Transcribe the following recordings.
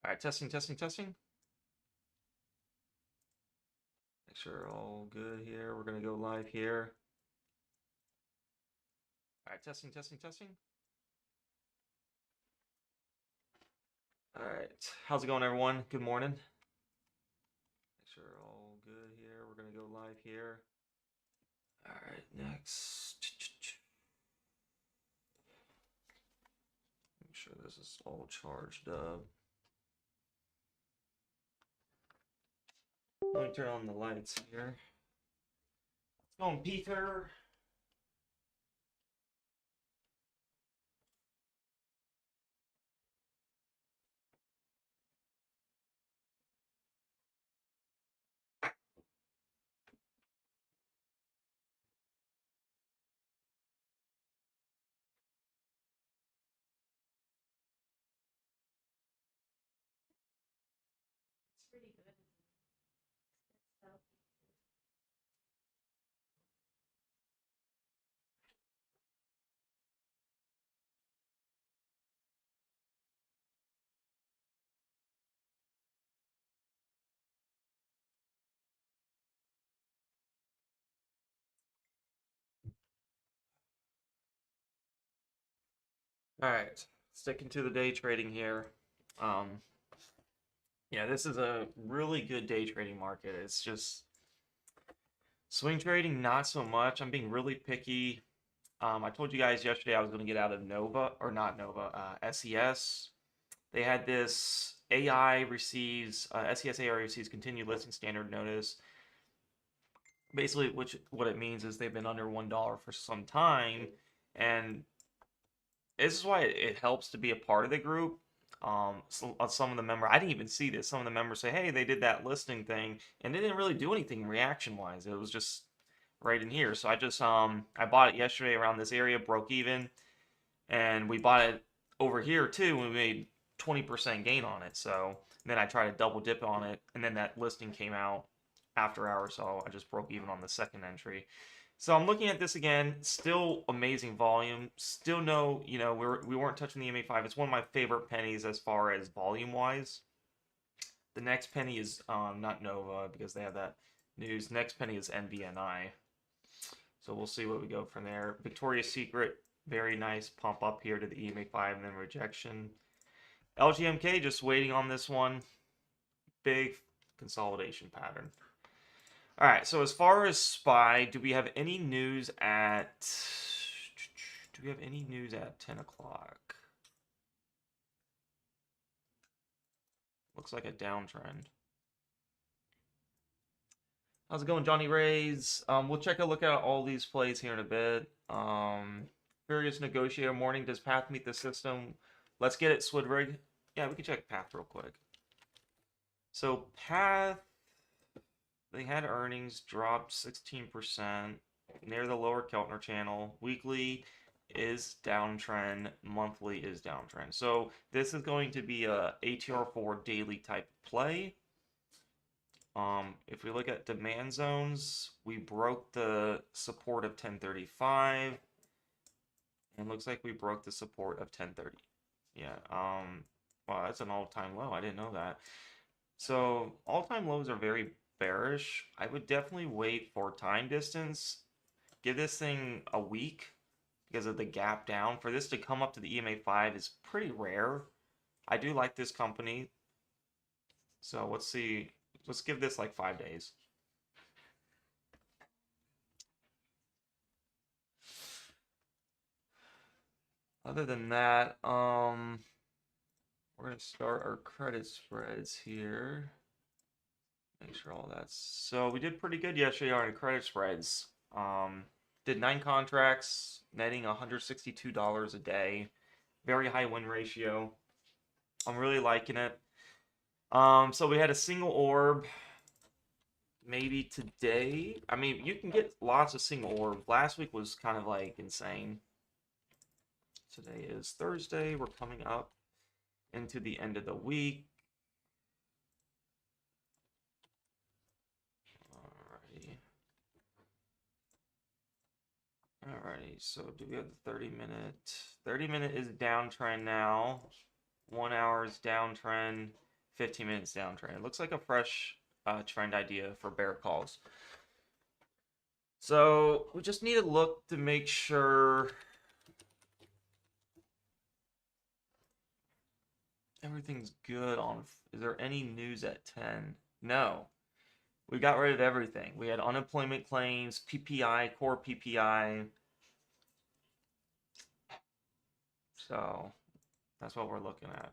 All right, testing. Make sure all good here. We're gonna go live here. All right, testing. All right, how's it going, everyone? Good morning. Make sure all good here. We're gonna go live here. All right, next. Make sure this is all charged up. Let me turn on the lights here. What's going, Peter? All right, sticking to the day trading here. Yeah, this is a really good day trading market. It's just swing trading, not so much. I'm being really picky. I told you guys yesterday I was going to get out of Nova, or not Nova, SCES. They had this AI receives, SCES AI receives continued listing standard notice. Basically, what it means is they've been under $1 for some time, and this is why it helps to be a part of the group. Some of the members, I didn't even see this. Some of the members say, "Hey, they did that listing thing, and they didn't really do anything reaction wise. It was just right in here." So I bought it yesterday around this area, broke even, and we bought it over here too. And we made 20% gain on it. So then I tried to double dip on it, and then that listing came out after hours, so I just broke even on the second entry. So I'm looking at this again, still amazing volume, still no, we weren't touching the MA5. It's one of my favorite pennies as far as volume wise. The next penny is not Nova because they have that news. Next penny is NVNI. So we'll see what we go from there. Victoria's Secret, very nice pump up here to the EMA5 and then rejection. LGMK just waiting on this one. Big consolidation pattern. All right, so as far as SPY, do we have any news at 10 o'clock? Looks like a downtrend. How's it going, Johnny Rays? We'll check a look at all these plays here in a bit. Furious Negotiator morning. Does Path meet the system? Let's get it, Swidrig. Yeah, we can check Path real quick. So Path, they had earnings dropped 16% near the lower Keltner channel. Weekly is downtrend, monthly is downtrend. So this is going to be a ATR4 daily type play. If we look at demand zones, we broke the support of 1035. And looks like we broke the support of 1030. Yeah, wow, that's an all-time low. I didn't know that. So all-time lows are very bearish. I would definitely wait for time distance. Give this thing a week because of the gap down. For this to come up to the EMA5 is pretty rare. I do like this company. So let's see. Let's give this like 5 days. Other than that, we're gonna start our credit spreads here. Make sure all that's so we did pretty good yesterday on credit spreads. Did 9 contracts, netting $162 a day. Very high win ratio. I'm really liking it. So we had a single orb. Maybe today. I mean, you can get lots of single orbs. Last week was kind of like insane. Today is Thursday. We're coming up into the end of the week. Alrighty, so do we have the 30-minute? 30-minute is downtrend now. 1 hour is downtrend. 15 minutes downtrend. It looks like a fresh trend idea for bear calls. So we just need to look to make sure everything's good on. Is there any news at 10? No. We got rid of everything. We had unemployment claims, PPI, core PPI. So that's what we're looking at.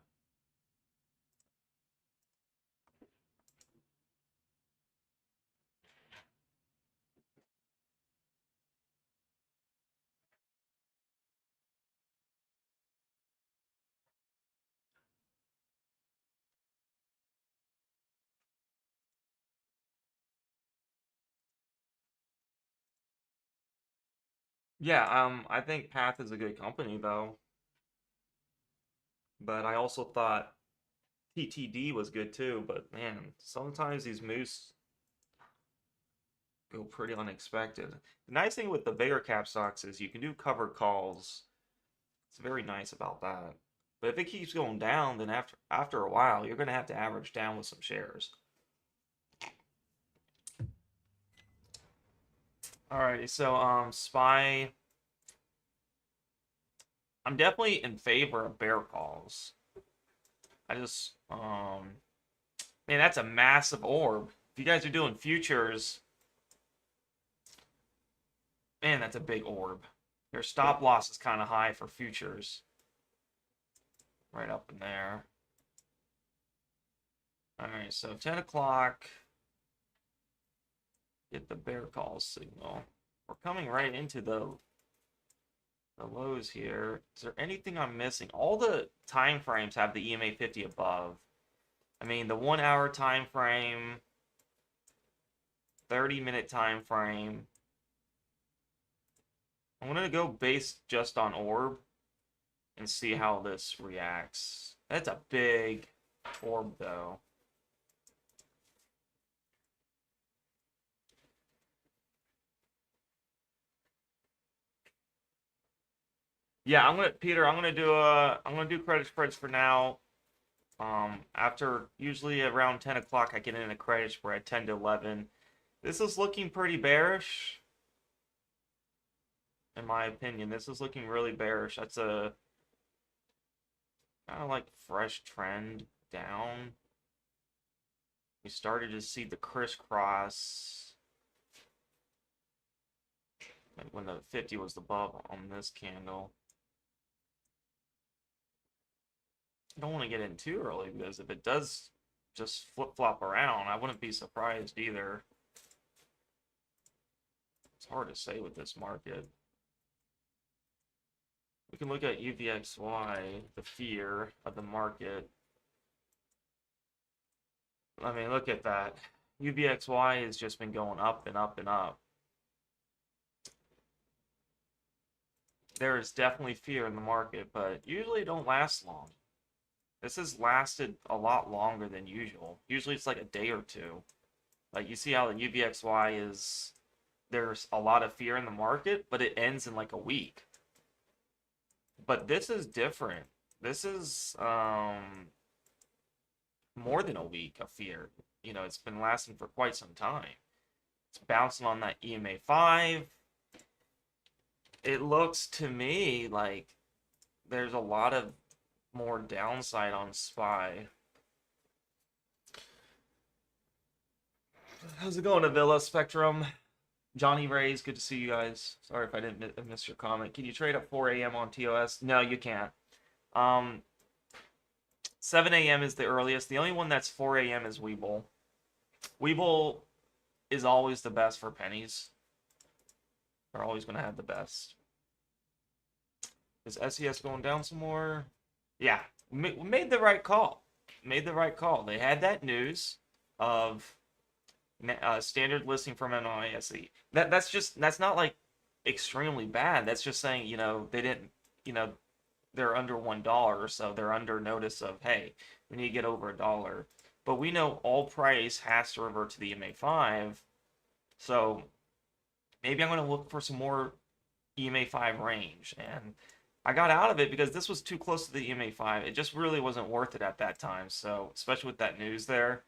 Yeah, I think Path is a good company though. But I also thought TTD was good too. But man, sometimes these moves go pretty unexpected. The nice thing with the bigger cap stocks is you can do covered calls. It's very nice about that. But if it keeps going down, then after a while, you're gonna have to average down with some shares. Alrighty, so SPY. I'm definitely in favor of bear calls. I just man, that's a massive orb. If you guys are doing futures, man, that's a big orb. Your stop loss is kind of high for futures. Right up in there. Alright, so 10 o'clock. Get the bear call signal. We're coming right into the lows here. Is there anything I'm missing? All the time frames have the EMA 50 above. I mean, the 1 hour time frame, 30-minute time frame. I'm gonna go based just on orb and see how this reacts. That's a big orb though. Yeah, Peter, I'm gonna do credit spreads for now. After usually around 10 o'clock, I get in a credit spread 10 to 11. This is looking pretty bearish, in my opinion. This is looking really bearish. That's a kind of like fresh trend down. We started to see the crisscross when the 50 was above on this candle. I don't want to get in too early because if it does just flip-flop around, I wouldn't be surprised either. It's hard to say with this market. We can look at UVXY, the fear of the market. I mean, look at that. UVXY has just been going up and up and up. There is definitely fear in the market, but usually it don't last long. This has lasted a lot longer than usual. Usually it's like a day or two. Like you see how the UVXY is, there's a lot of fear in the market, but it ends in like a week. But this is different. This is more than a week of fear. You know, it's been lasting for quite some time. It's bouncing on that EMA 5. It looks to me like there's a lot of more downside on SPY. How's it going, Avila Spectrum? Johnny Rays, good to see you guys. Sorry if I didn't miss your comment. Can you trade at 4 a.m. on TOS? No, you can't. 7 a.m. is the earliest. The only one that's 4 a.m. is Webull. Webull is always the best for pennies. They're always going to have the best. Is SCES going down some more? Yeah, we made the right call. Made the right call. They had that news of standard listing from NYSE. That's not like extremely bad. That's just saying, you know, they didn't, you know, they're under $1, so they're under notice of, hey, we need to get over $1. But we know all price has to revert to the EMA 5. So maybe I'm going to look for some more EMA 5 range. And I got out of it because this was too close to the EMA5. It just really wasn't worth it at that time. So, especially with that news there,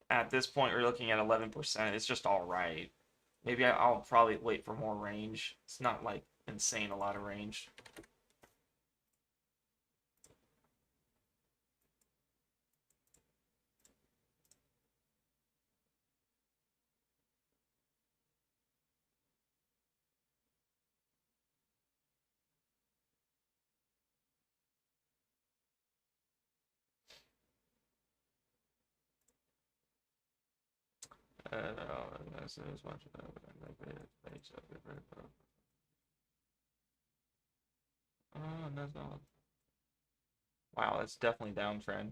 at this point, we're looking at 11%. It's just all right. Maybe I'll probably wait for more range. It's not like insane a lot of range. Wow, that's definitely downtrend.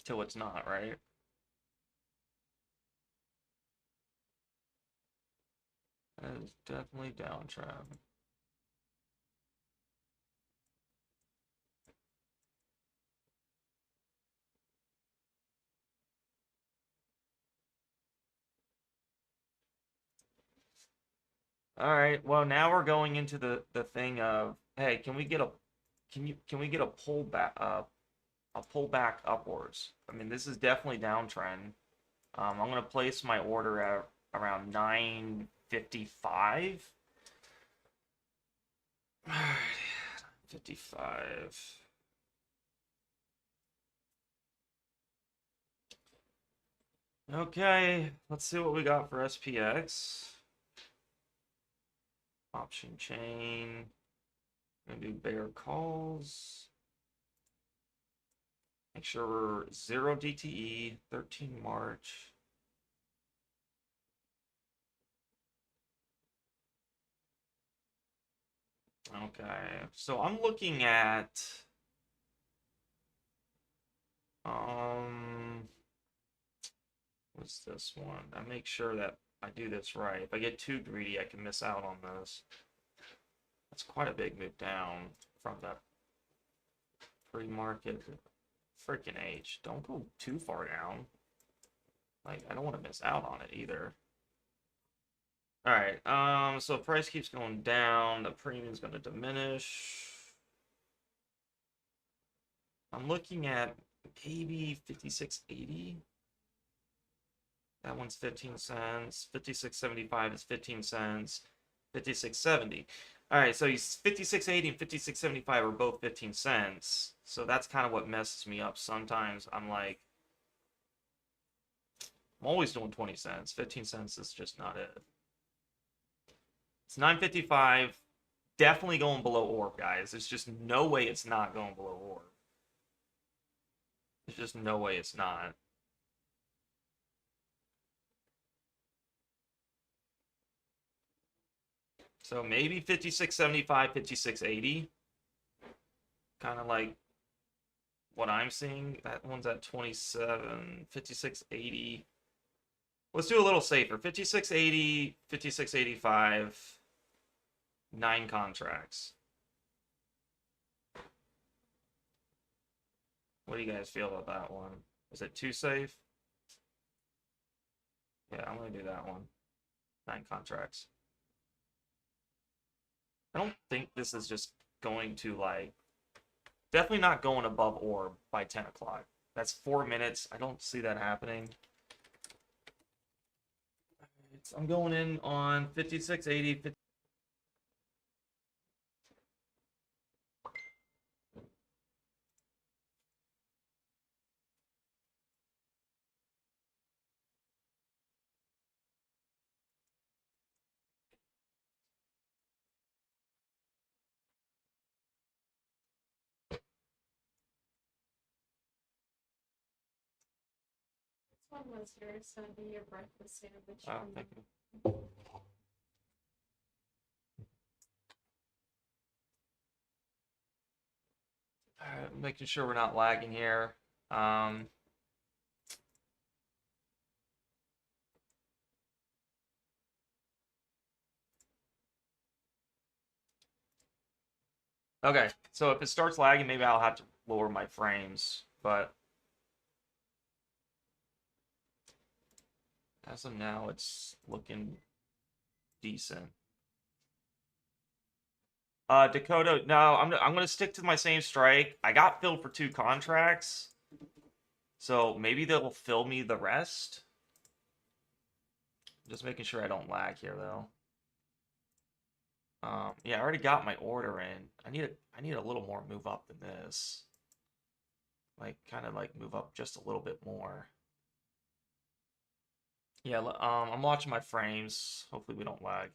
Till it's not, right? That is definitely downtrend. All right. Well, now we're going into the thing of, hey, can we get a pullback a pullback upwards? I mean, this is definitely downtrend. I'm gonna place my order at around 955. 55. Okay, let's see what we got for SPX. Option chain. Gonna do bear calls. Make sure we're 0 DTE, 13 March. Okay, so I'm looking at what's this one? I make sure that I do this right. If I get too greedy, I can miss out on this. That's quite a big move down from that pre-market. Freaking H. Don't go too far down. Like, I don't want to miss out on it either. Alright, so price keeps going down, the premium's gonna diminish. I'm looking at maybe 56.80. That one's 15 cents. 56.75 is 15 cents. 56.70. All right, so 56.80 and 56.75 are both 15 cents. So that's kind of what messes me up. Sometimes I'm like, I'm always doing 20 cents. 15 cents is just not it. It's 9.55. Definitely going below orb, guys. There's just no way it's not going below orb. There's just no way it's not. So maybe 56.75, 56.80. Kind of like what I'm seeing. That one's at 27, 56.80. Let's do a little safer. 56.80, 56.85, 9 contracts. What do you guys feel about that one? Is it too safe? Yeah, I'm gonna do that one. 9 contracts. I don't think this is just going to like, definitely not going above orb by 10 o'clock. That's 4 minutes. I don't see that happening. I'm going in on 56.80, 50. One was yours, sending your breakfast sandwich. Oh, thank you. Making sure we're not lagging here. Okay, so if it starts lagging, maybe I'll have to lower my frames, but as of now, it's looking decent. Dakota, no, I'm gonna stick to my same strike. I got filled for 2 contracts, so maybe they'll fill me the rest. Just making sure I don't lag here though. Yeah, I already got my order in. I need a little more move up than this. Like kind of like move up just a little bit more. Yeah, I'm watching my frames. Hopefully we don't lag.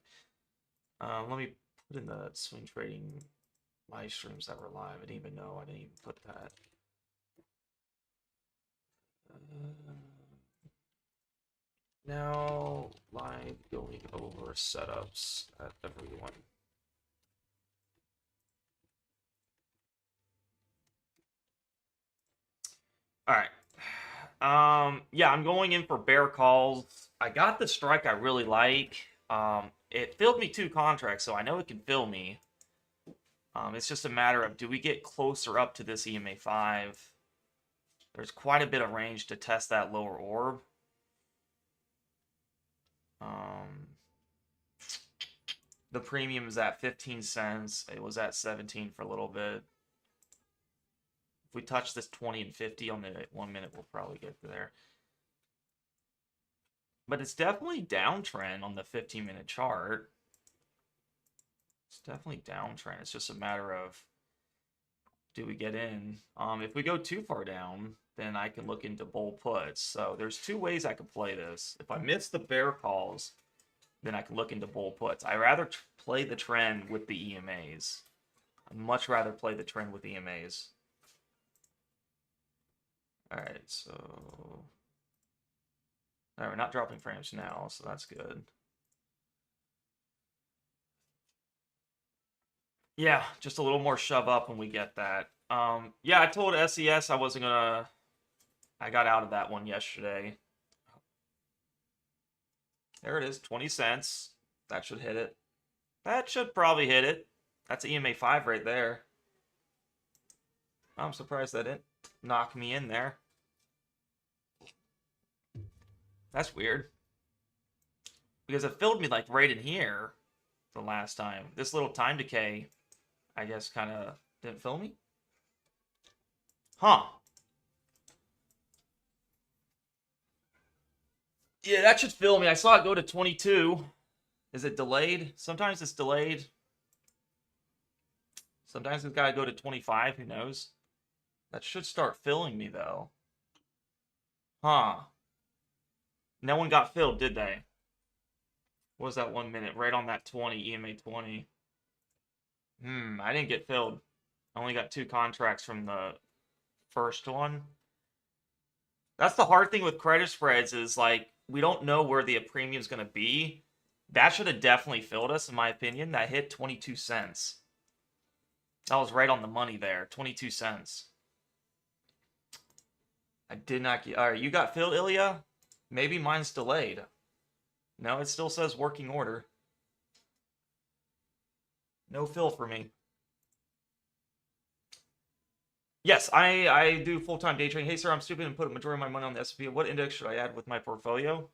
Let me put in the swing trading live streams that were live. I didn't even know. I didn't even put that. Now live going over setups at everyone. All right. Yeah, I'm going in for bear calls. I got the strike I really like. It filled me 2 contracts, so I know it can fill me. It's just a matter of, do we get closer up to this EMA 5? There's quite a bit of range to test that lower orb. The premium is at 15 cents. It was at 17 for a little bit. If we touch this 20 and 50 on the 1 minute, we'll probably get there. But it's definitely downtrend on the 15-minute chart. It's definitely downtrend. It's just a matter of, do we get in? If we go too far down, then I can look into bull puts. So there's 2 ways I can play this. If I miss the bear calls, then I can look into bull puts. I rather play the trend with the EMAs. I'd much rather play the trend with EMAs. All right, so all right, we're not dropping frames now, so that's good. Yeah, just a little more shove up when we get that. Yeah, I told SCES I wasn't gonna. I got out of that one yesterday. There it is, 20 cents. That should hit it. That should probably hit it. That's EMA 5 right there. I'm surprised that didn't knock me in there. That's weird. Because it filled me like right in here the last time. This little time decay, I guess, kind of didn't fill me. Huh. Yeah, that should fill me. I saw it go to 22. Is it delayed? Sometimes it's delayed. Sometimes it's got to go to 25. Who knows? That should start filling me, though. Huh. No one got filled, did they? What was that 1 minute? Right on that 20, EMA 20. I didn't get filled. I only got 2 contracts from the first one. That's the hard thing with credit spreads is, like, we don't know where the premium is going to be. That should have definitely filled us, in my opinion. That hit 22 cents. That was right on the money there. 22 cents. I did not get... All right, you got filled, Ilya? Maybe mine's delayed. No, it still says working order. No fill for me. Yes, I do full-time day trading. Hey, sir, I'm stupid and put a majority of my money on the S&P. What index should I add with my portfolio?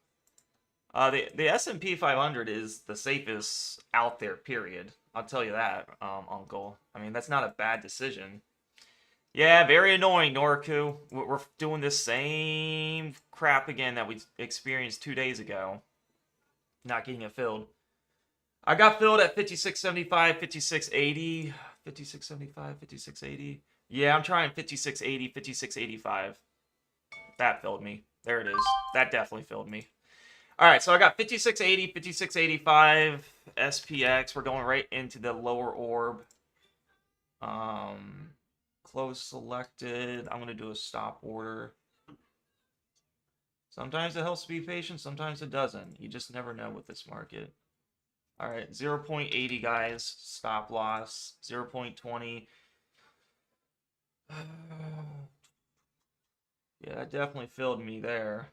The S&P 500 is the safest out there, period. I'll tell you that, Uncle. I mean, that's not a bad decision. Yeah, very annoying, Noriku. We're doing this same crap again that we experienced 2 days ago. Not getting it filled. I got filled at 56.75, 56.80, 56.75, 56.80. Yeah, I'm trying 56.80, 56.85. That filled me. There it is. That definitely filled me. All right, so I got 56.80, 56.85, SPX. We're going right into the lower orb. Close selected. I'm going to do a stop order. Sometimes it helps to be patient. Sometimes it doesn't. You just never know with this market. All right, 0.80, guys. Stop loss. 0.20. Yeah, that definitely filled me there.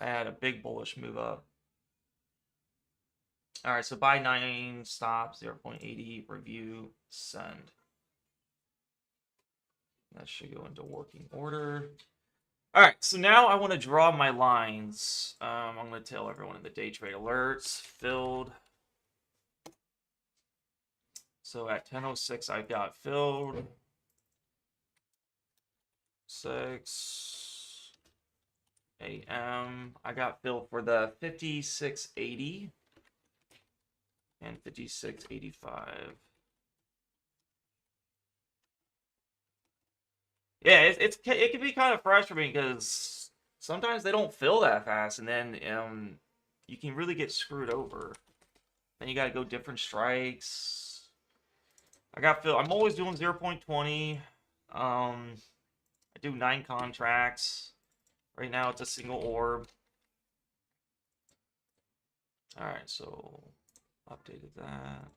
I had a big bullish move up. All right, so buy 9, stop, 0.80, review, send. That should go into working order. All right, so now I want to draw my lines. I'm going to tell everyone in the day trade alerts, filled. So at 10:06, I got filled. 6 a.m. I got filled for the 5680 and 5685. Yeah, it can be kind of frustrating because sometimes they don't fill that fast, and then you can really get screwed over. Then you got to go different strikes. I got filled. I'm always doing 0.20. I do 9 contracts. Right now it's a single orb. All right, so updated that.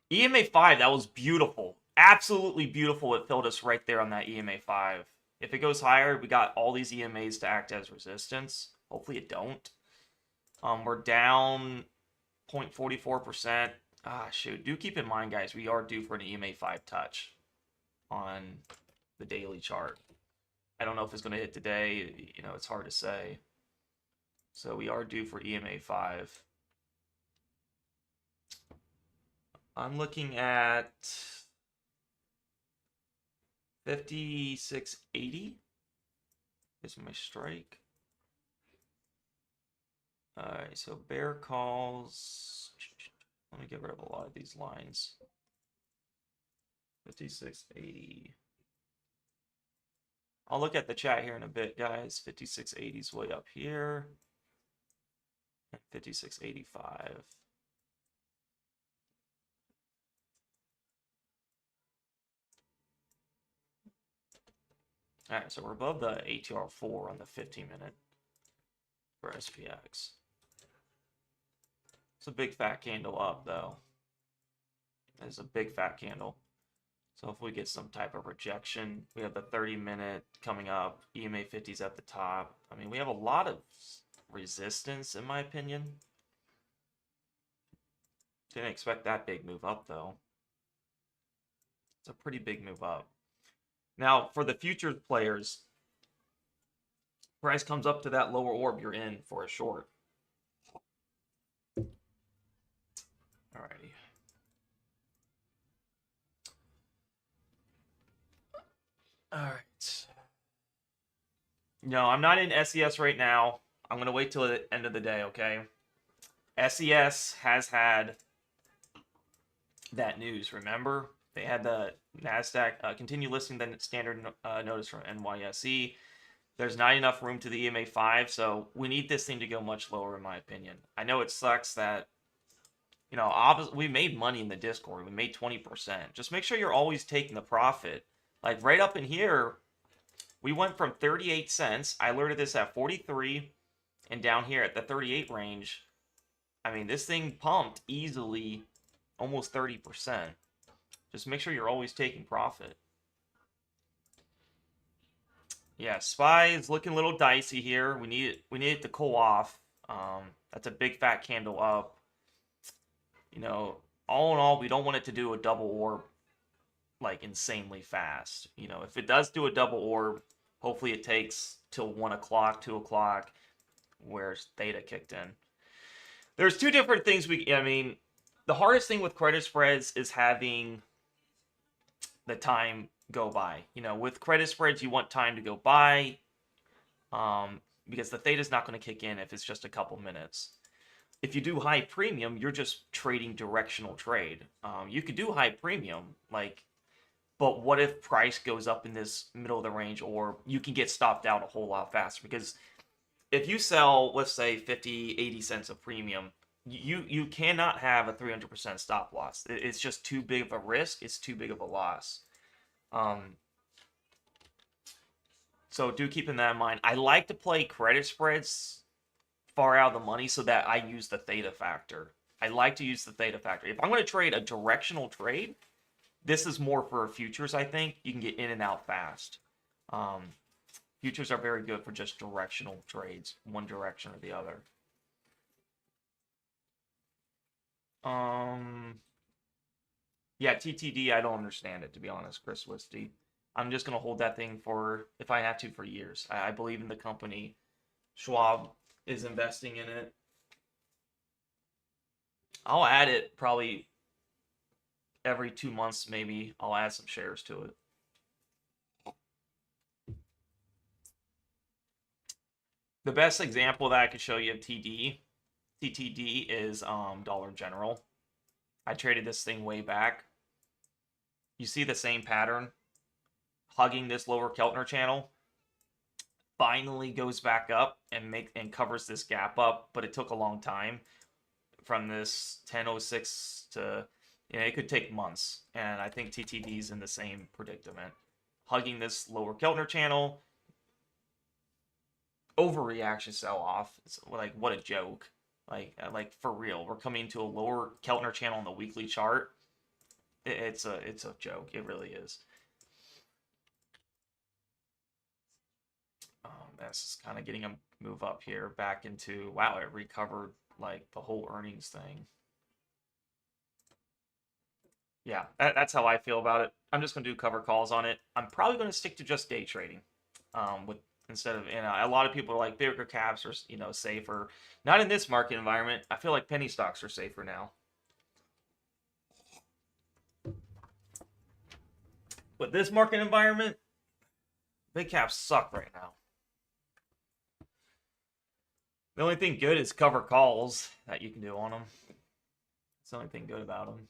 EMA 5, that was beautiful. Absolutely beautiful. It filled us right there on that EMA 5. If it goes higher, we got all these EMAs to act as resistance. Hopefully it don't. We're down 0.44%. Ah, shoot. Do keep in mind, guys, we are due for an EMA 5 touch on the daily chart. I don't know if it's going to hit today. You know, it's hard to say. So we are due for EMA 5. I'm looking at 5680 is my strike. Alright, so bear calls. Let me get rid of a lot of these lines. 5680. I'll look at the chat here in a bit, guys. 5680 is way up here. And 5685. Alright, so we're above the ATR4 on the 15-minute for SPX. It's a big fat candle up, though. It's a big fat candle. So if we get some type of rejection, we have the 30-minute coming up. EMA 50's at the top. I mean, we have a lot of resistance, in my opinion. Didn't expect that big move up, though. It's a pretty big move up. Now, for the futures players, price comes up to that lower orb, you're in for a short. Alrighty. Alright. No, I'm not in SCES right now. I'm going to wait till the end of the day, okay? SCES has had that news, remember? They had the NASDAQ continue listing the standard notice from NYSE. There's not enough room to the EMA 5, so we need this thing to go much lower, in my opinion. I know it sucks that, you know, obviously we made money in the Discord. We made 20%. Just make sure you're always taking the profit. Like right up in here, we went from 38 cents. I alerted this at 43, and down here at the 38 range, I mean, this thing pumped easily almost 30%. Just make sure you're always taking profit. Yeah, SPY is looking a little dicey here. We need it to cool off. That's a big fat candle up. You know, all in all, we don't want it to do a double orb like insanely fast. You know, if it does do a double orb, hopefully it takes till 1 o'clock, 2 o'clock, where Theta kicked in. There's two different things I mean, the hardest thing with credit spreads is having the time go by. You know, with credit spreads, you want time to go by because the Theta is not going to kick in if it's just a couple minutes. If you do high premium, you're just trading directional trade. You could do high premium, like, but what if price goes up in this middle of the range, or you can get stopped out a whole lot faster? Because if you sell, let's say 50, 80 cents of premium, you cannot have a 300% stop loss. It's just too big of a risk. It's too big of a loss. So do keep that in mind. I like to play credit spreads far out of the money so that I use the Theta factor. I like to use the Theta factor. If I'm going to trade a directional trade, this is more for futures, I think. You can get in and out fast. Futures are very good for just directional trades, one direction or the other. Yeah, TTD, I don't understand it, to be honest, Chris Wisty. I'm just going to hold that thing for, if I have to, for years. I believe in the company. Schwab is investing in it. I'll add it probably every 2 months, maybe I'll add some shares to it. The best example that I could show you of TTD is Dollar General. I traded this thing way back. You see the same pattern, hugging this lower Keltner channel. Finally goes back up and covers this gap up, but it took a long time from this 1006 to, it could take months. And I think TTD is in the same predicament, hugging this lower Keltner channel. Overreaction sell off. It's like, what a joke. Like for real, we're coming to a lower Keltner channel on the weekly chart. It's a joke. It really is. This is kind of getting a move up here back into, wow, it recovered like the whole earnings thing. Yeah, that's how I feel about it. I'm just going to do cover calls on it. I'm probably going to stick to just day trading. Instead of, a lot of people are like bigger caps are, safer. Not in this market environment. I feel like penny stocks are safer now. But this market environment, big caps suck right now. The only thing good is cover calls that you can do on them. It's the only thing good about them.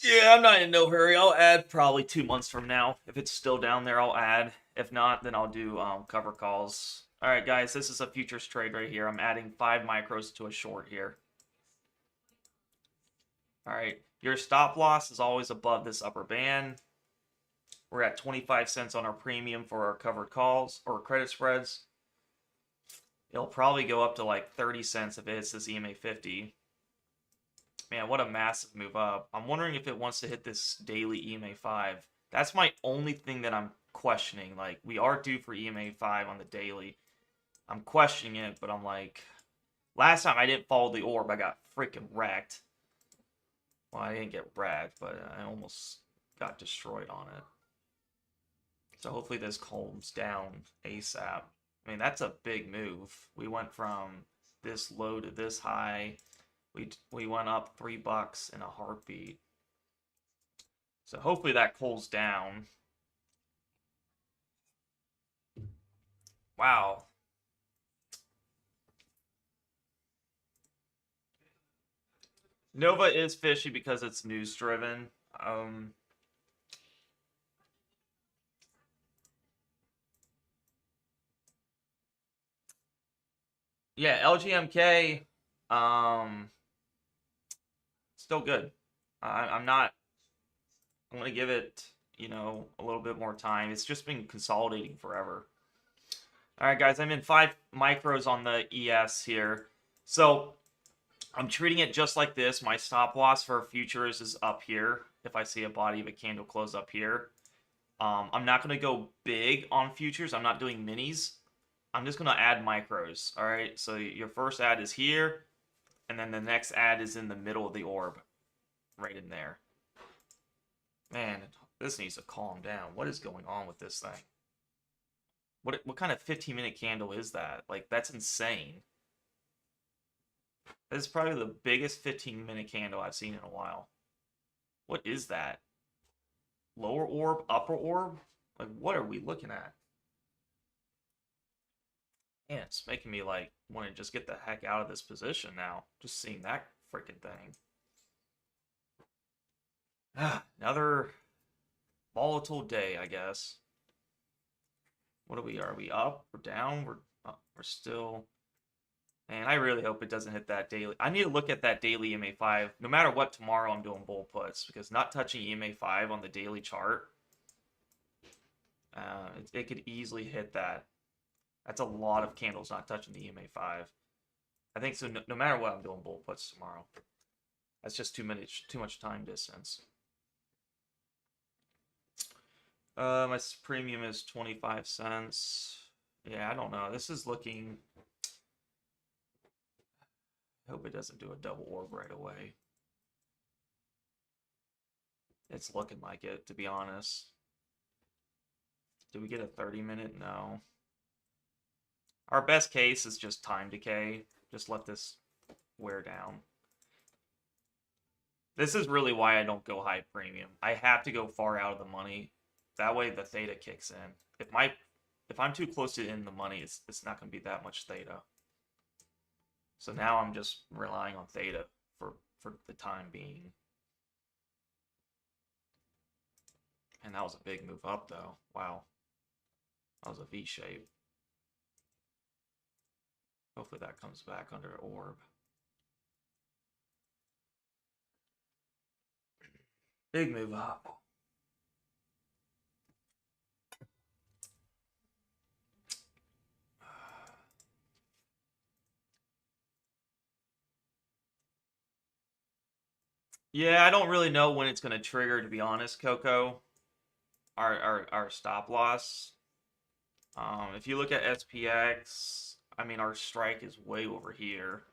Yeah, I'm not in no hurry. I'll add probably 2 months from now. If it's still down there, I'll add. If not, then I'll do cover calls. All right, guys, this is a futures trade right here. I'm adding 5 micros to a short here. All right, your stop loss is always above this upper band. We're at 25 cents on our premium for our covered calls or credit spreads. It'll probably go up to like 30 cents if it hits this EMA 50. Man, what a massive move up. I'm wondering if it wants to hit this daily EMA 5. That's my only thing that I'm questioning. Like, we are due for EMA 5 on the daily. I'm questioning it, but I'm like, last time I didn't follow the orb, I got freaking wrecked. Well, I didn't get wrecked, but I almost got destroyed on it. So hopefully this calms down ASAP. I mean, that's a big move. We went from this low to this high. We went up $3 in a heartbeat. So hopefully that cools down. Wow. Nova is fishy because it's news driven. Yeah, LGMK, still good. I'm going to give it, a little bit more time. It's just been consolidating forever. All right, guys, I'm in 5 micros on the ES here. So I'm treating it just like this. My stop loss for futures is up here. If I see a body of a candle close up here. I'm not going to go big on futures. I'm not doing minis. I'm just going to add micros. All right, so your first add is here. And then the next add is in the middle of the orb. Right in there. Man, this needs to calm down. What is going on with this thing? What kind of 15-minute candle is that? Like, that's insane. This is probably the biggest 15-minute candle I've seen in a while. What is that? Lower orb, upper orb? Like, what are we looking at? Man, it's making me, like, want to just get the heck out of this position now. Just seeing that freaking thing. Another volatile day, I guess. What are we? Are we up? We're down? We're still... Man, I really hope it doesn't hit that daily. I need to look at that daily EMA 5. No matter what, tomorrow I'm doing bull puts. Because not touching EMA 5 on the daily chart, it could easily hit that. That's a lot of candles not touching the EMA 5. I think so. No matter what, I'm doing bull puts tomorrow. That's just too much time distance. My premium is 25 cents. Yeah, I don't know. This is looking... I hope it doesn't do a double orb right away. It's looking like it, to be honest. Did we get a 30-minute? No. Our best case is just time decay. Just let this wear down. This is really why I don't go high premium. I have to go far out of the money. That way the theta kicks in. If I'm too close to in the money, it's not going to be that much theta. So now I'm just relying on theta for the time being. And that was a big move up, though. Wow. That was a V shape. Hopefully that comes back under orb. Big move up. Yeah, I don't really know when it's going to trigger, to be honest, Coco. Our stop loss. If you look at SPX, I mean, our strike is way over here.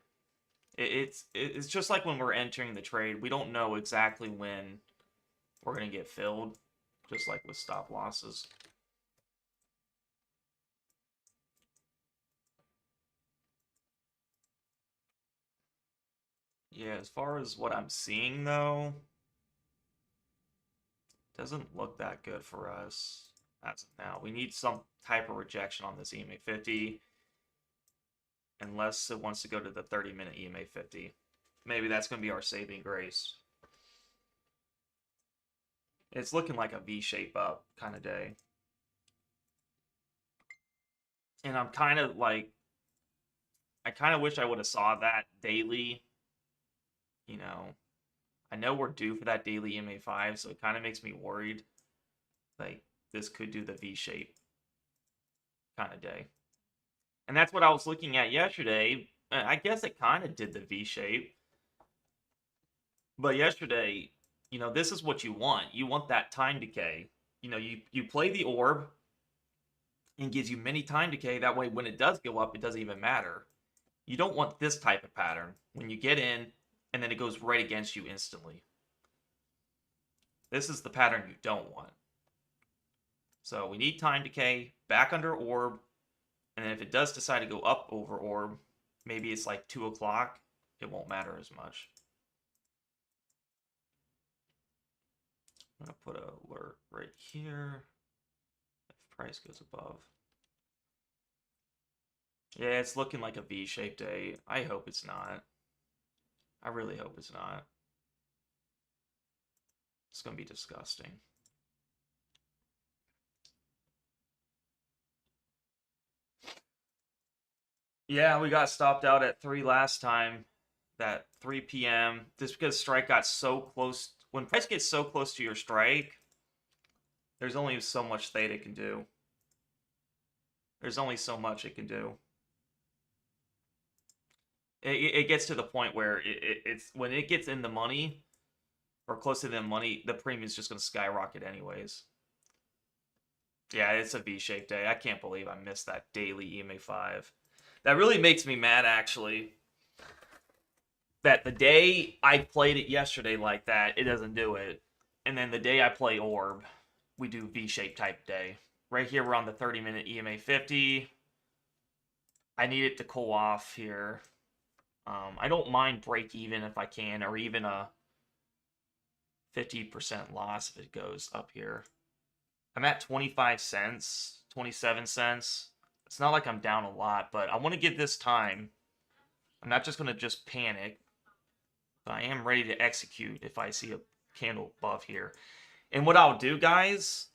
It's just like when we're entering the trade. We don't know exactly when we're going to get filled, just like with stop losses. Yeah, as far as what I'm seeing, though, doesn't look that good for us as of now. We need some type of rejection on this EMA 50, unless it wants to go to the 30-minute EMA 50. Maybe that's going to be our saving grace. It's looking like a V-shape up kind of day. And I'm kind of like, I kind of wish I would have saw that daily. You know, I know we're due for that daily EMA 5, so it kind of makes me worried. Like, this could do the V-shape kind of day. And that's what I was looking at yesterday. I guess it kind of did the V-shape. But yesterday, you know, this is what you want. You want that time decay. You know, you play the orb and gives you many time decay. That way, when it does go up, it doesn't even matter. You don't want this type of pattern when you get in and then it goes right against you instantly. This is the pattern you don't want. So we need time decay, back under orb, and then if it does decide to go up over orb, maybe it's like 2 o'clock, it won't matter as much. I'm going to put an alert right here if price goes above. Yeah, it's looking like a V-shaped day. I hope it's not. I really hope it's not. It's going to be disgusting. Yeah, we got stopped out at 3 last time. That 3 p.m. Just because strike got so close. When price gets so close to your strike, there's only so much theta can do. There's only so much it can do. It gets to the point where it's when it gets in the money or close to the money, the premium is just going to skyrocket anyways. Yeah, it's a V-shaped day. I can't believe I missed that daily EMA 5. That really makes me mad, actually. That the day I played it yesterday like that, it doesn't do it. And then the day I play Orb, we do V-shaped type day. Right here, we're on the 30-minute EMA 50. I need it to cool off here. I don't mind break even if I can, or even a 50% loss if it goes up here. I'm at 25 cents, 27 cents. It's not like I'm down a lot, but I want to give this time. I'm not just going to just panic. But I am ready to execute if I see a candle above here. And what I'll do, guys,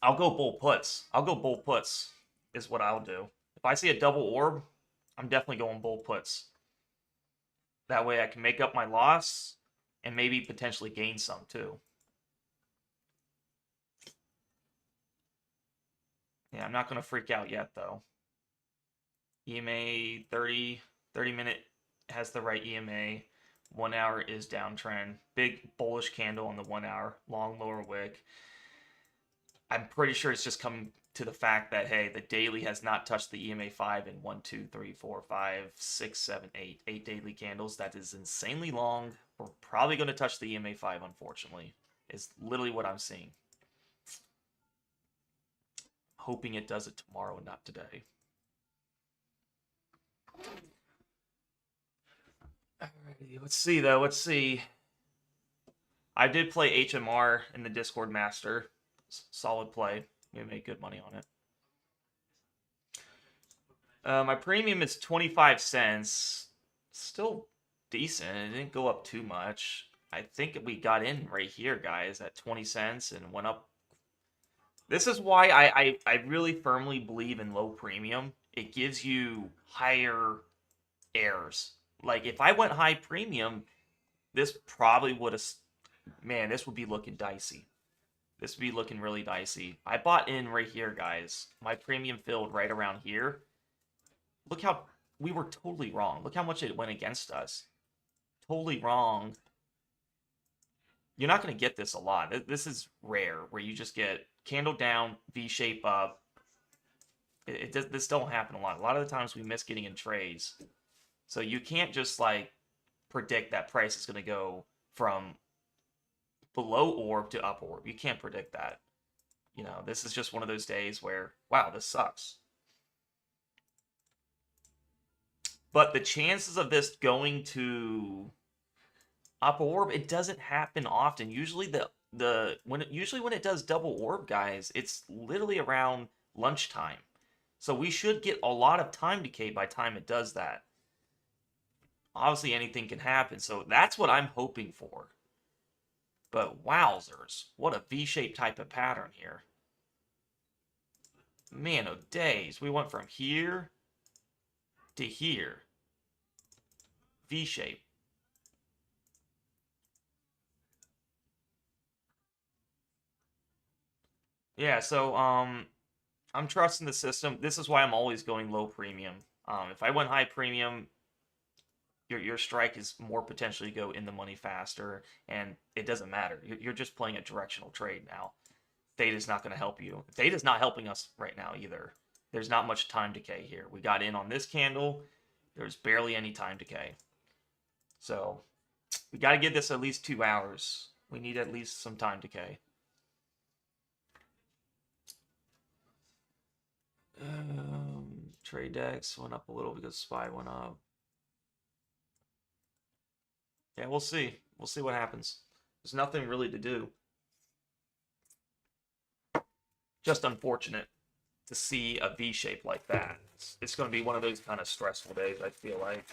I'll go bull puts. I'll go bull puts is what I'll do. If I see a double orb, I'm definitely going bull puts. That way I can make up my loss and maybe potentially gain some too. Yeah, I'm not going to freak out yet, though. EMA 30-minute has the right EMA. 1 hour is downtrend. Big bullish candle on the 1 hour. Long lower wick. I'm pretty sure it's just coming to the fact that, hey, the daily has not touched the EMA 5 in 1, 2, 3, 4, 5, 6, 7, 8. 8 daily candles. That is insanely long. We're probably going to touch the EMA 5, unfortunately. Is literally what I'm seeing. Hoping it does it tomorrow and not today. Let's see though. Let's see. I did play HMR in the Discord Master. Solid play. We made good money on it. My premium is 25 cents. Still decent. It didn't go up too much. I think we got in right here, guys, at 20 cents and went up. This is why I really firmly believe in low premium. It gives you higher errors. Like, if I went high premium, this probably would have... Man, this would be looking dicey. This would be looking really dicey. I bought in right here, guys. My premium filled right around here. Look how... We were totally wrong. Look how much it went against us. Totally wrong. You're not going to get this a lot. This is rare, where you just get candle down, V-shape up. This don't happen a lot. A lot of the times we miss getting in trades. So you can't just, like, predict that price is going to go from below orb to up orb. You can't predict that. You know, this is just one of those days where, wow, this sucks. But the chances of this going to up orb, it doesn't happen often. Usually when it does double orb, guys, it's literally around lunchtime. So we should get a lot of time decay by the time it does that. Obviously anything can happen, so that's what I'm hoping for. But wowzers, what a V-shaped type of pattern here. Man oh days, we went from here to here. V-shape. Yeah, so I'm trusting the system. This is why I'm always going low premium. If I went high premium, your strike is more potentially go in the money faster, and it doesn't matter. You're just playing a directional trade now. Theta's not going to help you. Theta's not helping us right now either. There's not much time decay here. We got in on this candle. There's barely any time decay. So we got to give this at least 2 hours. We need at least some time decay. Trade decks went up a little because SPY went up. Yeah, we'll see. We'll see what happens. There's nothing really to do. Just unfortunate to see a V shape like that. It's going to be one of those kind of stressful days, I feel like.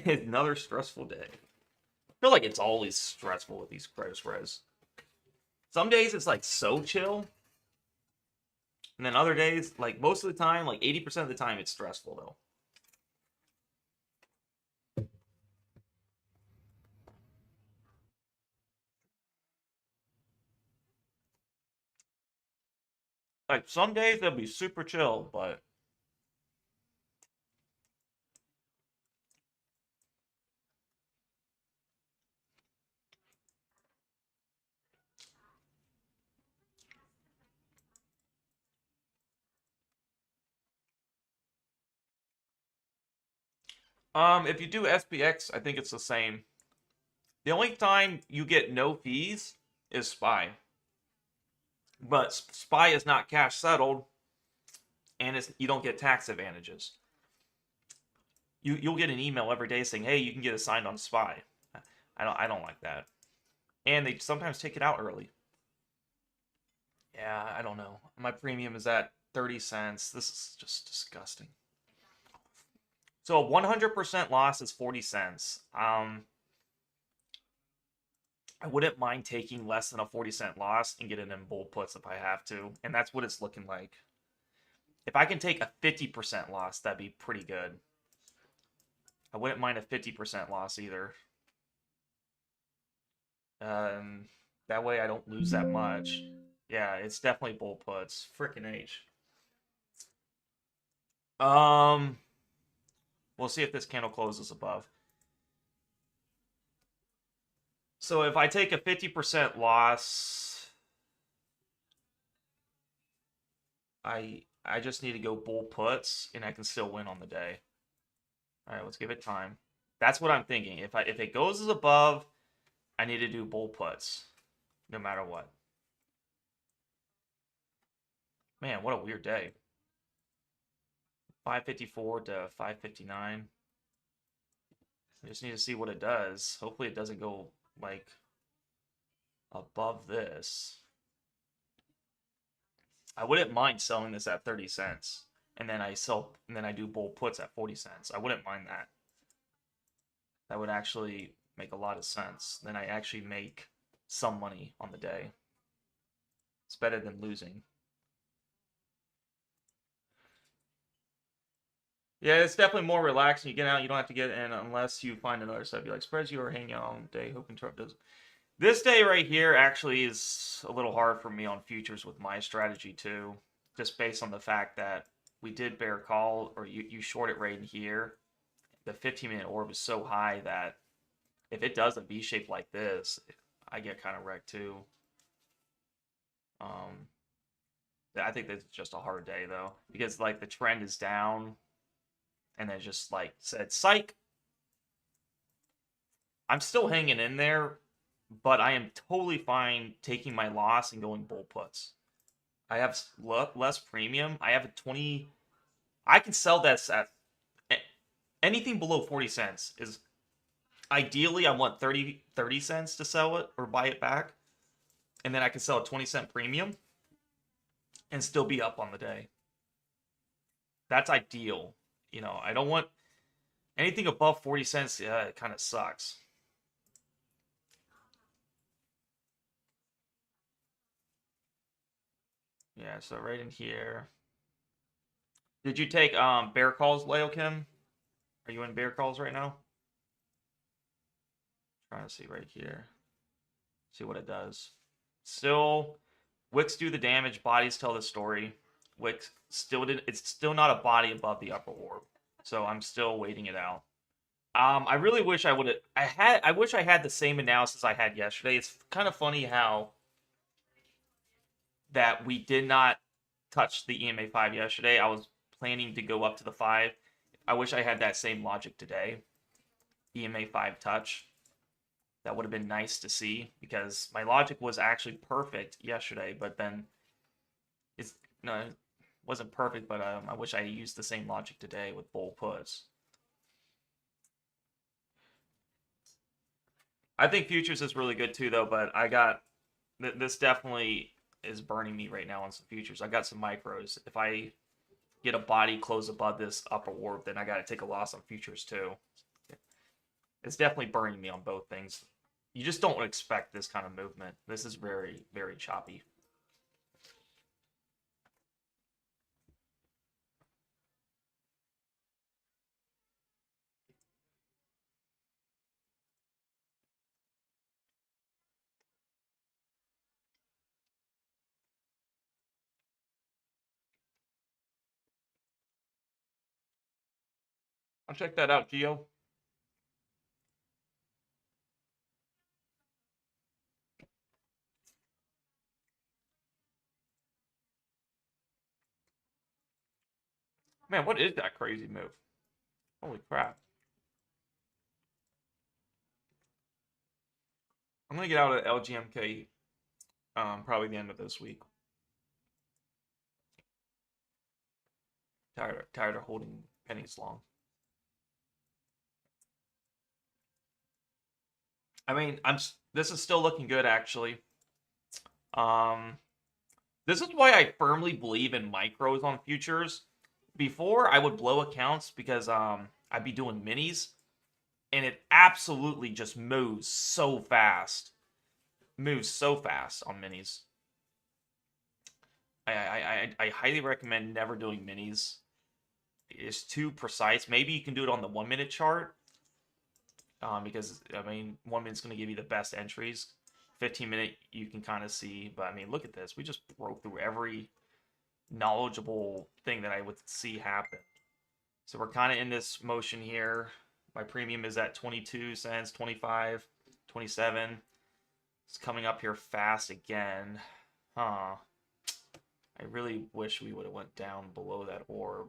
Another stressful day. I feel like it's always stressful with these credit spreads. Some days it's like so chill. And then other days, like most of the time, like 80% of the time, it's stressful though. Like some days they'll be super chill, but if you do SPX, I think it's the same. The only time you get no fees is SPY. But SPY is not cash settled, and you don't get tax advantages. You'll get an email every day saying, "Hey, you can get assigned on SPY." I don't like that. And they sometimes take it out early. Yeah, I don't know. My premium is at 30 cents. This is just disgusting. So a 100% loss is 40 cents. I wouldn't mind taking less than a 40-cent loss and get it in bull puts if I have to. And that's what it's looking like. If I can take a 50% loss, that'd be pretty good. I wouldn't mind a 50% loss either. That way I don't lose that much. Yeah, it's definitely bull puts. Frickin' H. We'll see if this candle closes above. So if I take a 50% loss, I just need to go bull puts, and I can still win on the day. All right, let's give it time. That's what I'm thinking. If it goes as above, I need to do bull puts, no matter what. Man, what a weird day. 554 to 559. I just need to see what it does. Hopefully it doesn't go like above this. I wouldn't mind selling this at 30 cents. And then I do bull puts at 40 cents. I wouldn't mind that. That would actually make a lot of sense. Then I actually make some money on the day. It's better than losing. Yeah, it's definitely more relaxing. You get out, you don't have to get in unless you find another side. Be like, spreads you are hanging out all day, hoping Trump does. This day right here actually is a little hard for me on futures with my strategy too. Just based on the fact that we did bear call, or you short it right in here. The 15-minute orb is so high that if it does a V shape like this, I get kind of wrecked too. I think that's just a hard day though, because like the trend is down, and then just like said, psych. I'm still hanging in there, but I am totally fine taking my loss and going bull puts. I have less premium. I have a 20. I can sell that at anything below 40 cents is ideally I want 30 cents to sell it or buy it back. And then I can sell a 20-cent premium and still be up on the day. That's ideal. You know, I don't want anything above 40 cents. Yeah, it kind of sucks. Yeah, so right in here. Did you take bear calls, Leo Kim? Are you in bear calls right now? Trying to see right here. See what it does. Still, wicks do the damage. Bodies tell the story. Wicks still did. It's still not a body above the upper orb, so I'm still waiting it out. I really wish I would have. I wish I had the same analysis I had yesterday. It's kind of funny how that we did not touch the EMA 5 yesterday. I was planning to go up to the 5. I wish I had that same logic today. EMA 5 touch. That would have been nice to see because my logic was actually perfect yesterday, but then it wasn't perfect. But I wish I used the same logic today with bull puts. I think futures is really good too, though. But I got this definitely is burning me right now on some futures. I got some micros. If I get a body close above this upper orb, then I got to take a loss on futures too. It's definitely burning me on both things. You just don't expect this kind of movement. This is very, very choppy. I'll check that out, Gio. Man, what is that crazy move? Holy crap. I'm going to get out of LGMK probably the end of this week. Tired of holding pennies long. I mean, this is still looking good actually. This is why I firmly believe in micros on futures. Before I would blow accounts because I'd be doing minis, and it absolutely just moves so fast. Moves so fast on minis. I highly recommend never doing minis. It's too precise. Maybe you can do it on the 1 minute chart. Because I mean 1 minute's going to give you the best entries. 15-minute you can kind of see, but I mean look at this. We just broke through every knowledgeable thing that I would see happen. So we're kind of in this motion here. My premium is at 22 cents, 25, 27. It's coming up here fast again. Huh. I really wish we would have went down below that orb.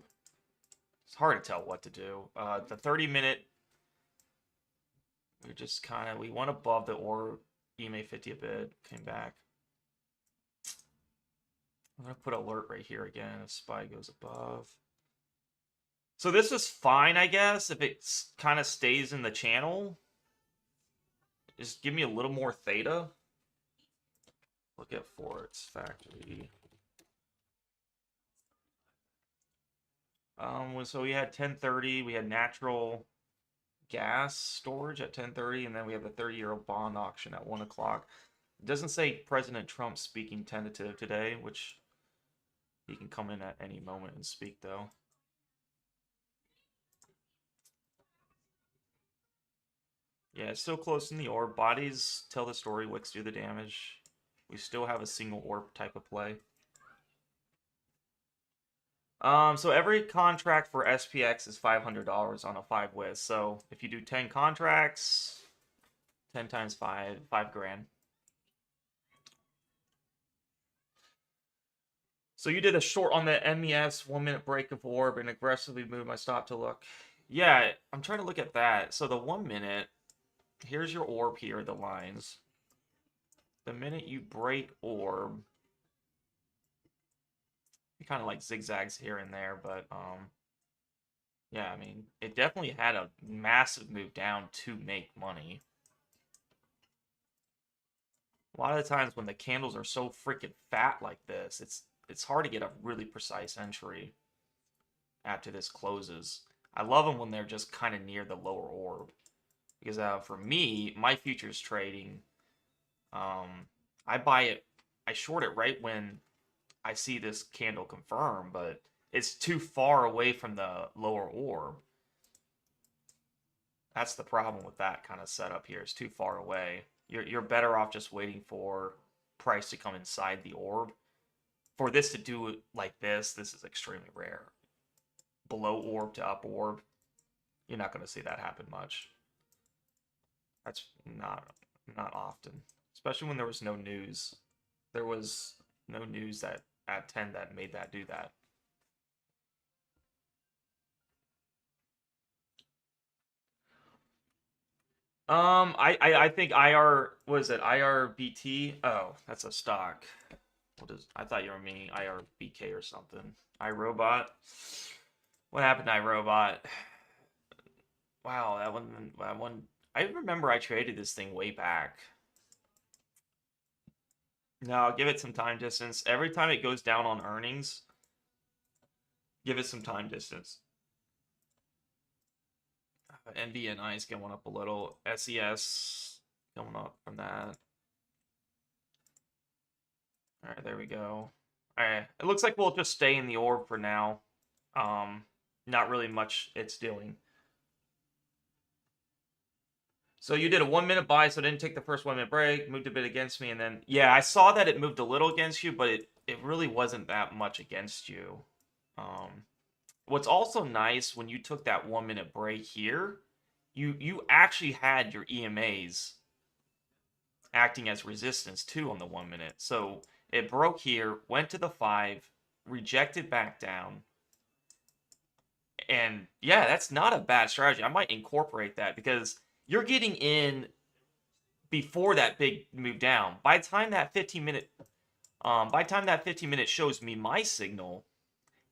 It's hard to tell what to do. The 30-minute, we just kind of, we went above the orb. EMA 50 a bit, came back. I'm going to put alert right here again if SPY goes above. So this is fine, I guess, if it kind of stays in the channel. Just give me a little more theta. Look at Ford's factory. So we had 1030, we had natural gas storage at 10:30, and then we have the 30-year bond auction at 1 o'clock. It doesn't say President Trump speaking tentative today, which he can come in at any moment and speak, though. Yeah, it's still close in the orb. Bodies tell the story, wicks do the damage. We still have a single orb type of play. So every contract for SPX is $500 on a 5 whiz. So if you do 10 contracts, 10 times 5, 5 grand. So you did a short on the MES 1 minute break of orb and aggressively moved my stop to look. Yeah, I'm trying to look at that. So the 1 minute, here's your orb here, the lines. The minute you break orb, you kind of like zigzags here and there, but yeah, I mean, it definitely had a massive move down to make money. A lot of the times when the candles are so freaking fat like this, it's hard to get a really precise entry after this closes. I love them when they're just kind of near the lower orb. Because for me, my futures trading, I buy it, I short it right when I see this candle confirm, but it's too far away from the lower orb. That's the problem with that kind of setup here. It's too far away. You're better off just waiting for price to come inside the orb. For this to do it like this is extremely rare. Below orb to up orb, you're not going to see that happen much. That's not often, especially when there was no news. There was no news that at 10 that made that do that. I think was it IRBT? Oh, that's a stock. I thought you were meaning IRBK or something. iRobot. What happened to iRobot? Wow, that one. I remember I traded this thing way back. No, give it some time distance. Every time it goes down on earnings, give it some time distance. NVNI is going up a little. SCES going up from that. All right, there we go. All right, it looks like we'll just stay in the orb for now. Not really much it's doing. So you did a 1 minute buy, so it didn't take the first 1 minute break, moved a bit against me, and then, yeah, I saw that it moved a little against you, but it really wasn't that much against you. What's also nice, when you took that 1 minute break here, you actually had your EMAs acting as resistance too on the 1 minute. So it broke here, went to the 5, rejected back down. And yeah, that's not a bad strategy. I might incorporate that because you're getting in before that big move down. By the time that 15 minute shows me my signal,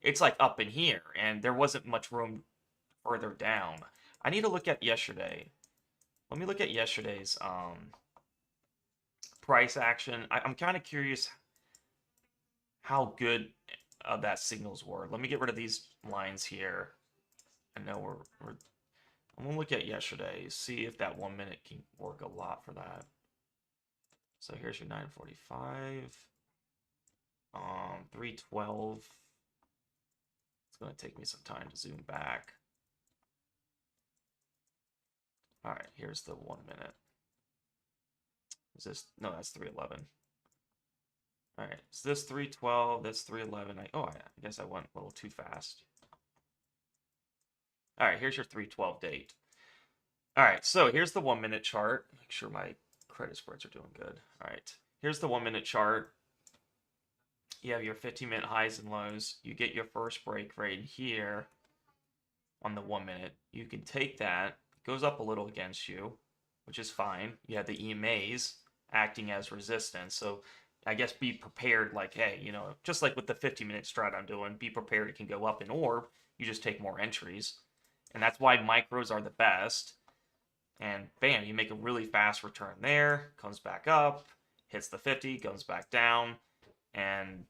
it's like up in here, and there wasn't much room further down. I need to look at yesterday. Let me look at yesterday's price action. I'm kind of curious how good that signals were. Let me get rid of these lines here. I know I'm gonna look at yesterday, see if that 1 minute can work a lot for that. So here's your 945. 312. It's gonna take me some time to zoom back. All right, here's the 1 minute. Is this, no, that's 311. All right, so this 312, that's 311. I guess I went a little too fast. All right, here's your 312 date. All right, so here's the 1 minute chart. Make sure my credit spreads are doing good. All right, here's the 1 minute chart. You have your 15-minute highs and lows. You get your first break right here on the 1 minute. You can take that. It goes up a little against you, which is fine. You have the EMAs acting as resistance. So I guess be prepared, like, hey, you know, just like with the 50-minute strat I'm doing, be prepared it can go up in orb. You just take more entries. And that's why micros are the best. And bam, you make a really fast return there, comes back up, hits the 50, goes back down, and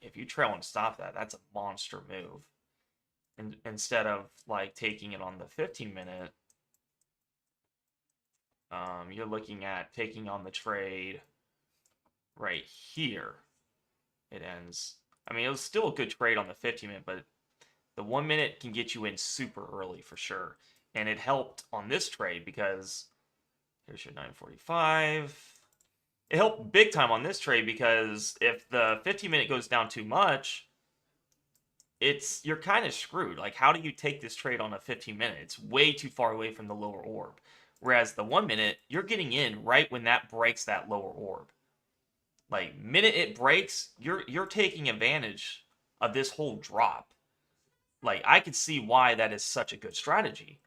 if you trail and stop that, that's a monster move. And instead of like taking it on the 15-minute, you're looking at taking on the trade right here. It ends. I mean, it was still a good trade on the 15-minute, but the 1 minute can get you in super early for sure. And it helped on this trade because here's your 945. It helped big time on this trade because if the 15-minute goes down too much, you're kind of screwed. Like, how do you take this trade on a 15-minute? It's way too far away from the lower orb. Whereas the 1 minute, you're getting in right when that breaks that lower orb. Like, minute it breaks, you're taking advantage of this whole drop. Like, I could see why that is such a good strategy.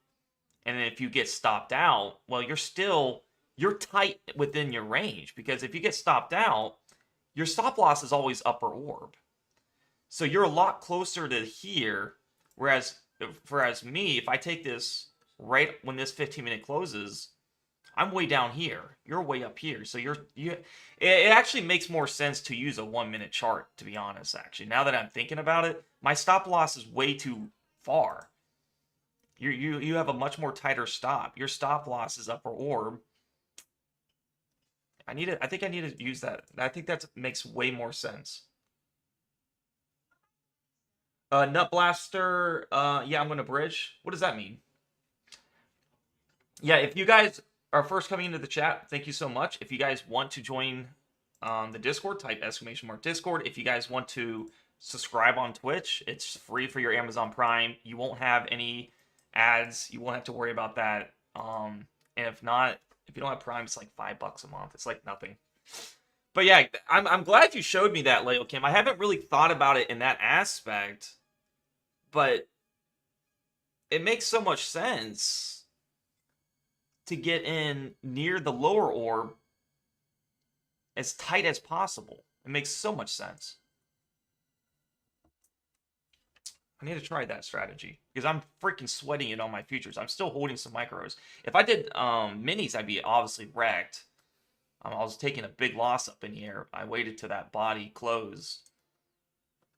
And then if you get stopped out, well, you're tight within your range, because if you get stopped out, your stop loss is always upper orb. So you're a lot closer to here, whereas me, if I take this right when this 15-minute closes, I'm way down here. You're way up here. So it actually makes more sense to use a 1 minute chart, to be honest, actually. Now that I'm thinking about it, my stop loss is way too far. You have a much more tighter stop. Your stop loss is upper orb. I think I need to use that. I think that makes way more sense. Nut Blaster, yeah, I'm gonna bridge. What does that mean? Yeah, if you guys are first coming into the chat, thank you so much. If you guys want to join the Discord, type !Discord. If you guys want to subscribe on Twitch, it's free for your Amazon Prime. You won't have any ads. You won't have to worry about that. And if you don't have Prime, it's like $5 a month. It's like nothing. But yeah, I'm glad you showed me that, Leo Kim. I haven't really thought about it in that aspect, but it makes so much sense to get in near the lower orb as tight as possible. It makes so much sense. I need to try that strategy because I'm freaking sweating it on my futures. I'm still holding some micros. If I did minis, I'd be obviously wrecked. I was taking a big loss up in here. I waited till that body closed.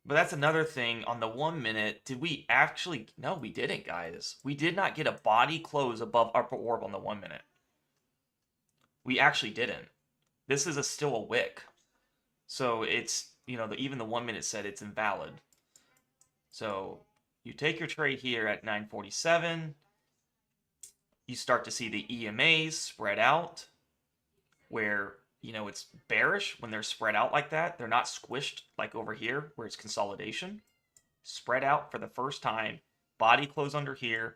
But that's another thing. On the 1 minute, did we actually... No, we didn't, guys. We did not get a body close above upper orb on the 1 minute. We actually didn't. This is still a wick. So it's, even the 1 minute said it's invalid. So you take your trade here at 947. You start to see the EMAs spread out where, it's bearish when they're spread out like that. They're not squished like over here where it's consolidation. Spread out for the first time. Body close under here.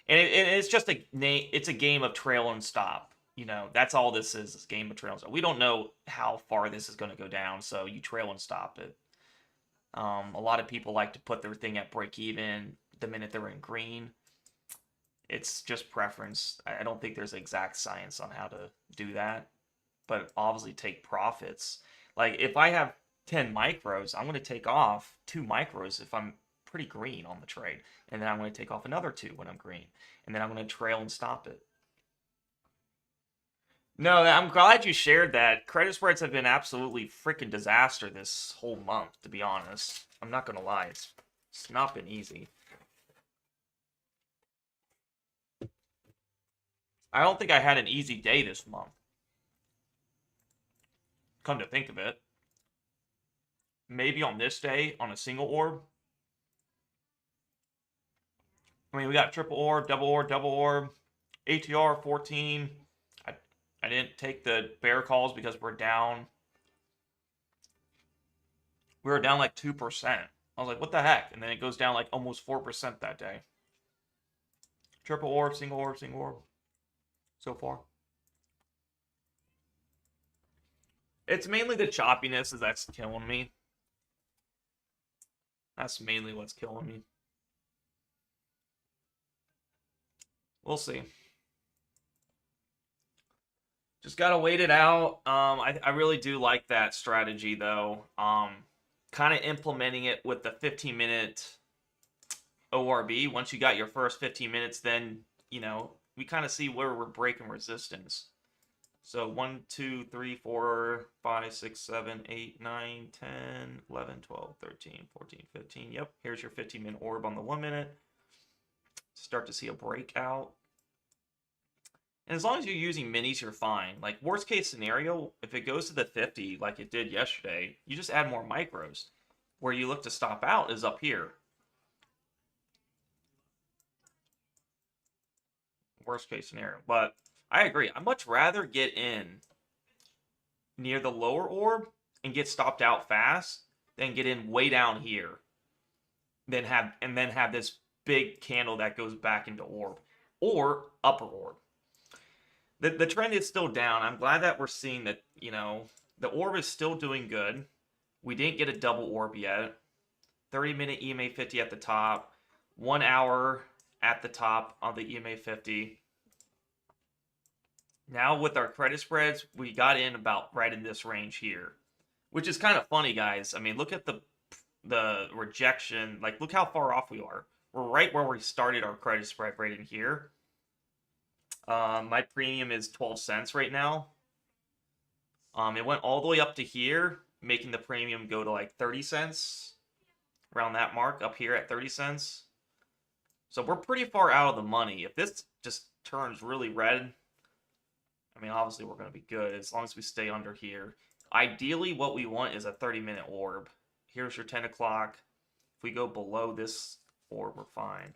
And it's just it's a game of trail and stop. That's all this is a game of trail and stop. We don't know how far this is going to go down, so you trail and stop it. A lot of people like to put their thing at break even the minute they're in green. It's just preference. I don't think there's exact science on how to do that, but obviously take profits. Like if I have 10 micros, I'm going to take off 2 micros if I'm pretty green on the trade, and then I'm going to take off another 2 when I'm green, and then I'm going to trail and stop it. No, I'm glad you shared that. Credit spreads have been absolutely freaking disaster this whole month, to be honest. I'm not going to lie. It's not been easy. I don't think I had an easy day this month. Come to think of it. Maybe on this day, on a single orb. I mean, we got triple orb, double orb, ATR 14. I didn't take the bear calls because we're down. We were down like 2%. I was like, what the heck? And then it goes down like almost 4% that day. Triple orb, single orb, single orb. So far. It's mainly the choppiness that's killing me. That's mainly what's killing me. We'll see. Just gotta wait it out. I really do like that strategy though. Kind of implementing it with the 15-minute ORB. Once you got your first 15 minutes, then, you know, we kind of see where we're breaking resistance. So 1, 2, 3, 4, 5, 6, 7, 8, 9, 10, 11, 12, 13, 14, 15. Yep, here's your 15-minute orb on the 1 minute. Start to see a breakout. And as long as you're using minis, you're fine. Like, worst case scenario, if it goes to the 50 like it did yesterday, you just add more micros. Where you look to stop out is up here. Worst case scenario. But I agree. I'd much rather get in near the lower orb and get stopped out fast than get in way down here. Then have this big candle that goes back into orb. Or upper orb. The trend is still down. I'm glad that we're seeing that, you know, the orb is still doing good. We didn't get a double orb yet. 30-minute EMA 50 at the top. 1 hour at the top of the EMA 50. Now with our credit spreads, we got in about right in this range here. Which is kind of funny, guys. I mean, look at the rejection. Like, look how far off we are. We're right where we started our credit spread right in here. My premium is 12 cents right now. It went all the way up to here, making the premium go to like 30 cents. Around that mark, up here at 30 cents. So we're pretty far out of the money. If this just turns really red, I mean, obviously we're going to be good as long as we stay under here. Ideally, what we want is a 30-minute orb. Here's your 10 o'clock. If we go below this orb, we're fine.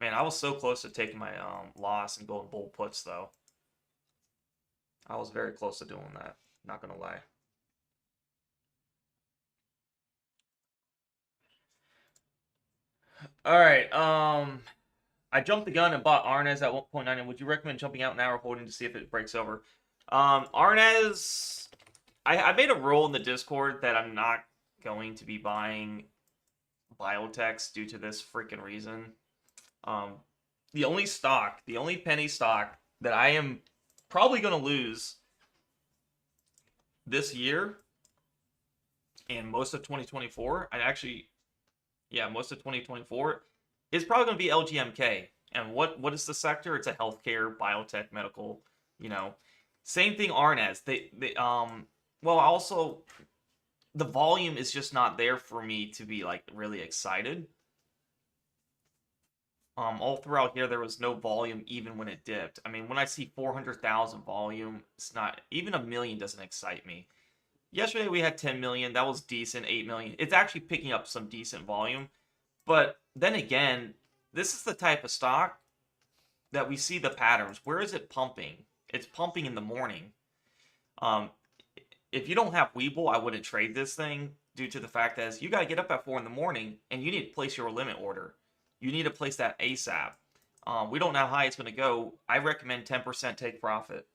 Man, I was so close to taking my loss and going bull puts, though. I was very close to doing that. Not going to lie. All right. I jumped the gun and bought Arnaz at 1.9. And would you recommend jumping out now or holding to see if it breaks over? Arnaz, I made a rule in the Discord that I'm not going to be buying biotechs due to this freaking reason. The only penny stock that I am probably going to lose this year and most of 2024, most of 2024 is probably going to be LGMK. And what is the sector? It's a healthcare, biotech, medical, you know. Same thing Arnaz. Also the volume is just not there for me to be like really excited. All throughout here, there was no volume even when it dipped. I mean, when I see 400,000 volume, it's not, even 1 million doesn't excite me. Yesterday we had 10 million. That was decent. 8 million. It's actually picking up some decent volume. But then again, this is the type of stock that we see the patterns. Where is it pumping? It's pumping in the morning. If you don't have Weeble, I wouldn't trade this thing due to the fact that you got to get up at 4 in the morning and you need to place your limit order. You need to place that ASAP. We don't know how high it's going to go. I recommend 10% take profit.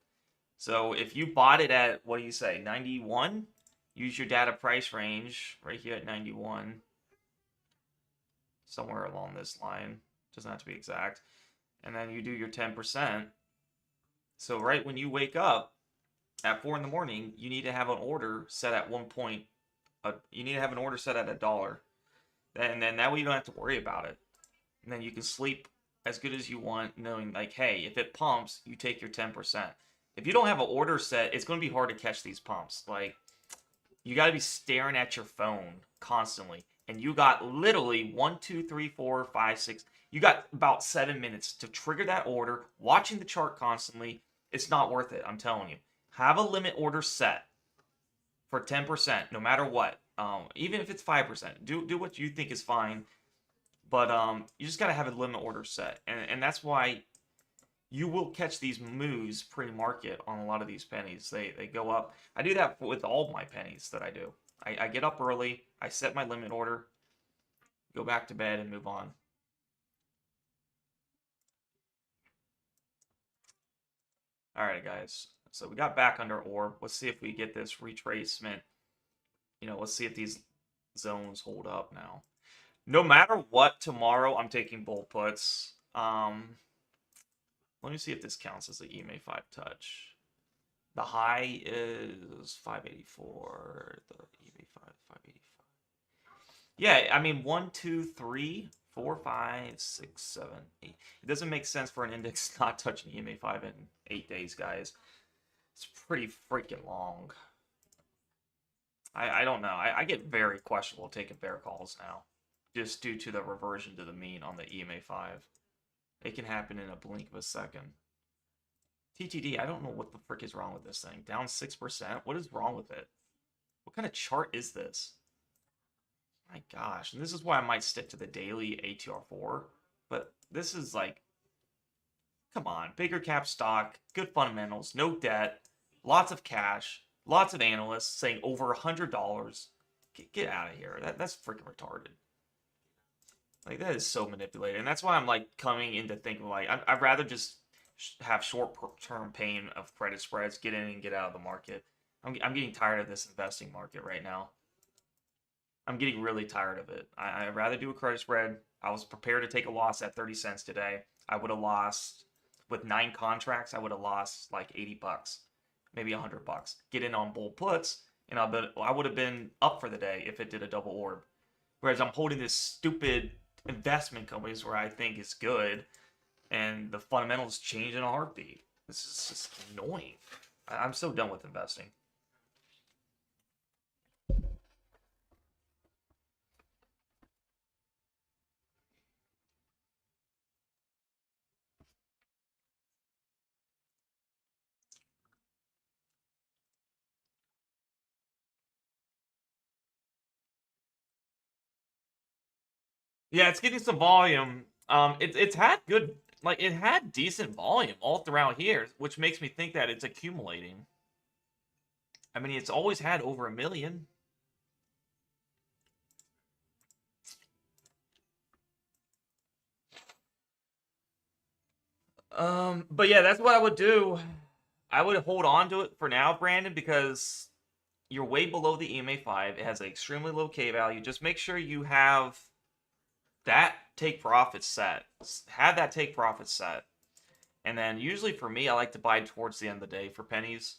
So if you bought it at, what do you say, 91? Use your data price range right here at 91. Somewhere along this line. Doesn't have to be exact. And then you do your 10%. So right when you wake up at 4 in the morning, you need to have an order set at you need to have an order set at $1. And then that way you don't have to worry about it. And then you can sleep as good as you want, knowing like, hey, if it pumps, you take your 10%. If you don't have an order set, it's going to be hard to catch these pumps. Like, you got to be staring at your phone constantly. And you got literally 1, 2, 3, 4, 5, 6. You got about 7 minutes to trigger that order, watching the chart constantly. It's not worth it, I'm telling you. Have a limit order set for 10%, no matter what. Even if it's 5%. Do what you think is fine. But you just got to have a limit order set. And that's why you will catch these moves pre-market on a lot of these pennies. They go up. I do that with all my pennies that I do. I get up early. I set my limit order. Go back to bed and move on. Alright, guys. So we got back under orb. Let's see if we get this retracement. You know, let's see if these zones hold up now. No matter what, tomorrow I'm taking bull puts. Let me see if this counts as an EMA 5 touch. The high is 584. The EMA 5, 585. Yeah, I mean 1, 2, 3, 4, 5, 6, 7, 8. It doesn't make sense for an index not touching EMA 5 in 8 days, guys. It's pretty freaking long. I don't know. I get very questionable taking bear calls now, just due to the reversion to the mean on the EMA 5. It can happen in a blink of a second. TTD, I don't know what the frick is wrong with this thing. Down 6%? What is wrong with it? What kind of chart is this? My gosh. And this is why I might stick to the daily ATR4. But this is like, come on. Bigger cap stock, good fundamentals, no debt, lots of cash, lots of analysts saying over $100. Get out of here. That's freaking retarded. Like, that is so manipulated. And that's why I'm like coming into thinking like, I'd rather just have short-term pain of credit spreads, get in and get out of the market. I'm getting tired of this investing market right now. I'm getting really tired of it. I'd rather do a credit spread. I was prepared to take a loss at 30 cents today. I would have lost, with 9 contracts, I would have lost like 80 bucks, maybe 100 bucks. Get in on bull puts, and I would have been up for the day if it did a double orb. Whereas I'm holding this stupid investment companies where I think is good, and the fundamentals change in a heartbeat. This is just annoying. I'm so done with investing. Yeah, it's getting some volume. It's had good, like it had decent volume all throughout here, which makes me think that it's accumulating. I mean, it's always had over 1 million. But yeah, that's what I would do. I would hold on to it for now, Brandon, because you're way below the EMA 5. It has an extremely low K value. Just make sure you have that take profit set. Have that take profit set. And then usually for me, I like to buy towards the end of the day for pennies.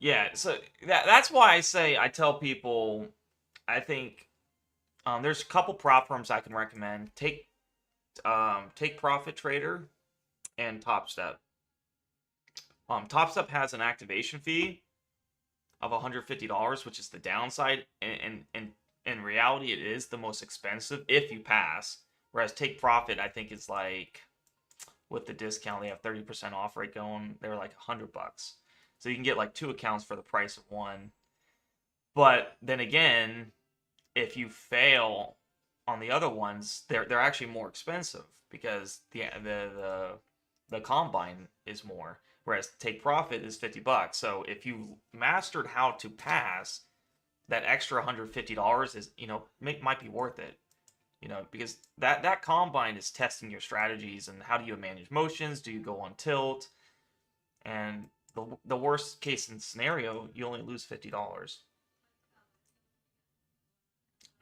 Yeah, so that's why I tell people, I think there's a couple prop firms I can recommend. Take Profit Trader and Top Step. Top Step has an activation fee of $150, which is the downside, and in reality, it is the most expensive if you pass. Whereas Take Profit, I think, is like, with the discount, they have 30% off rate going. They're like $100. So you can get like 2 accounts for the price of 1. But then again, if you fail on the other ones, they're actually more expensive because the combine is more. Whereas Take Profit is $50. So if you mastered how to pass, that extra $150 is, might be worth it. Because that combine is testing your strategies and how do you manage motions? Do you go on tilt? And the worst case scenario, you only lose $50.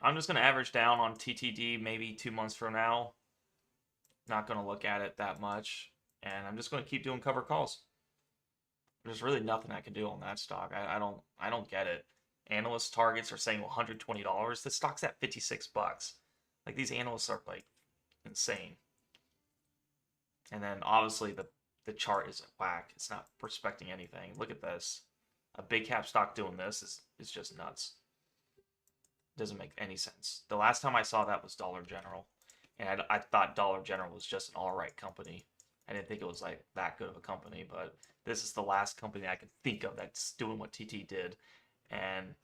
I'm just going to average down on TTD maybe 2 months from now. Not going to look at it that much. And I'm just going to keep doing cover calls. There's really nothing I can do on that stock. I don't get it. Analyst targets are saying $120. The stock's at 56 bucks. Like, these analysts are like insane. And then obviously the chart isn't whack. It's not prospecting anything. Look at this. A big cap stock doing this is just nuts. Doesn't make any sense. The last time I saw that was Dollar General, and I thought Dollar General was just an alright company. I didn't think it was like that good of a company, but this is the last company I could think of that's doing what TT did. And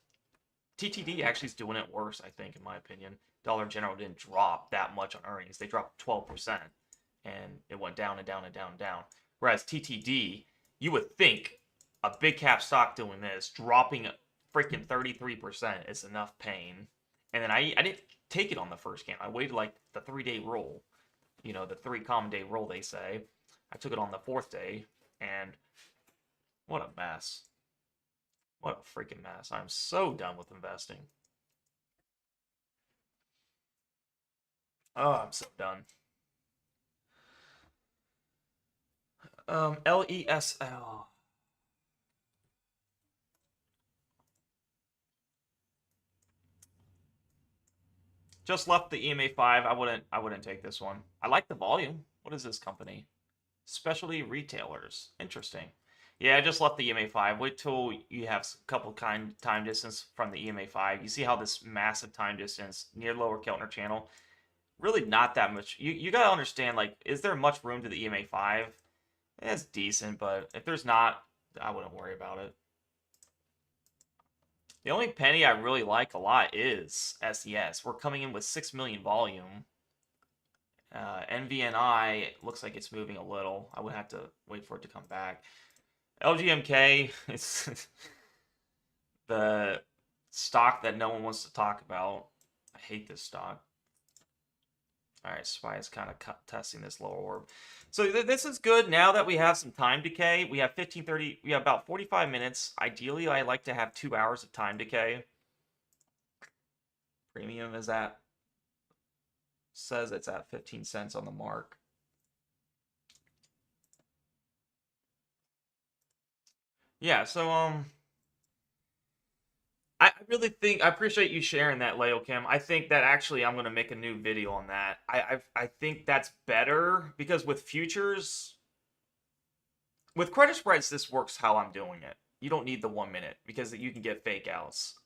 TTD actually is doing it worse, I think, in my opinion. Dollar General didn't drop that much on earnings. They dropped 12%, and it went down and down and down and down. Whereas TTD, you would think a big cap stock doing this, dropping freaking 33% is enough pain. And then I didn't take it on the first game. I waited like the 3-day roll. The 3 common day roll, they say. I took it on the 4th day, and what a mess. What a freaking mess. I'm so done with investing. Oh, I'm so done. LESL. Just left the EMA 5. I wouldn't take this one. I like the volume. What is this company? Specialty retailers. Interesting. Yeah, I just left the EMA 5. Wait till you have a couple kind time distance from the EMA 5. You see how this massive time distance near lower Keltner channel, really not that much. You got to understand, like, is there much room to the EMA 5? It's decent, but if there's not, I wouldn't worry about it. The only penny I really like a lot is SCES. We're coming in with 6 million volume. NVNI looks like it's moving a little. I would have to wait for it to come back. LGMK is the stock that no one wants to talk about. I hate this stock. All right, SPY is kind of testing this lower orb. So this is good now that we have some time decay. We have 15:30. We have about 45 minutes. Ideally, I like to have 2 hours of time decay. Premium is at, says it's at 15 cents on the mark. Yeah, so I really think I appreciate you sharing that, Leo Kim. I think that actually I'm gonna make a new video on that. I think that's better because with futures, with credit spreads, this works how I'm doing it. You don't need the 1 minute because you can get fake outs.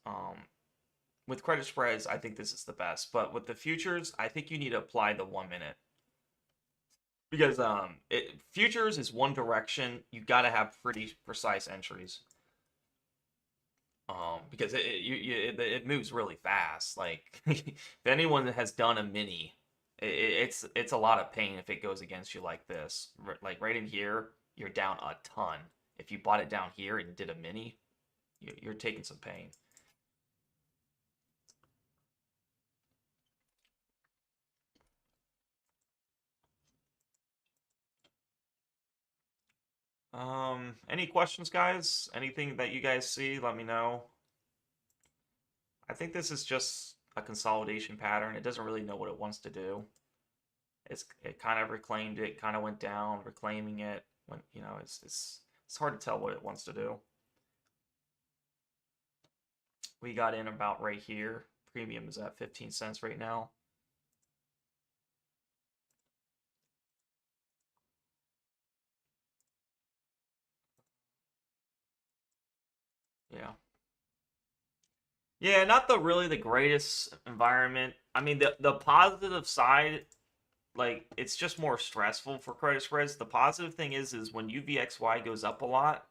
With credit spreads, I think this is the best. But with the futures, I think you need to apply the 1 minute because futures is one direction. You got to have pretty precise entries. Because it moves really fast. Like if anyone has done a mini, it's a lot of pain if it goes against you like this. Like right in here, you're down a ton. If you bought it down here and did a mini, you're taking some pain. Any questions, guys? Anything that you guys see, let me know. I think this is just a consolidation pattern. It doesn't really know what it wants to do. It kind of reclaimed it, kind of went down, reclaiming it. When it's hard to tell what it wants to do. We got in about right here. Premium is at 15 cents right now. Yeah. Yeah, not really the greatest environment. I mean, the positive side, like it's just more stressful for credit spreads. The positive thing is when UVXY goes up a lot,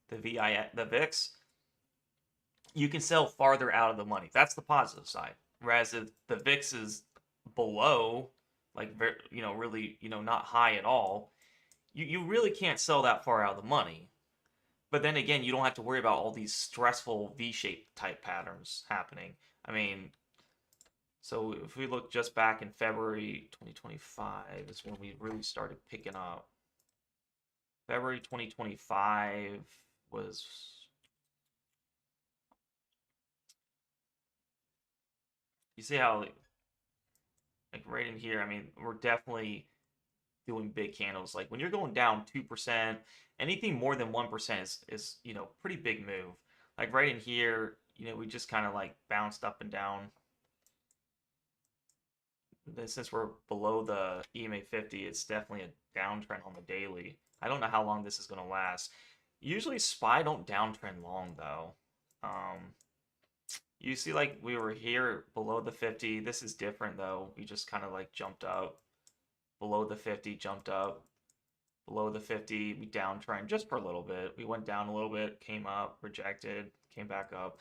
the VIX, you can sell farther out of the money. That's the positive side. Whereas if the VIX is below, like really not high at all, you really can't sell that far out of the money. But then again, you don't have to worry about all these stressful V-shaped type patterns happening. I mean, so if we look just back in February 2025 is when we really started picking up. February 2025 was, you see how like right in here, I mean, we're definitely doing big candles. Like when you're going down 2%, anything more than 1% is pretty big move. Like right in here, we just kind of like bounced up and down. Since we're below the EMA 50, it's definitely a downtrend on the daily. I don't know how long this is going to last. Usually SPY don't downtrend long though. You see like we were here below the 50. This is different though. We just kind of like jumped up. Below the 50, jumped up. Below the 50, we downtrend just for a little bit. We went down a little bit, came up, rejected, came back up.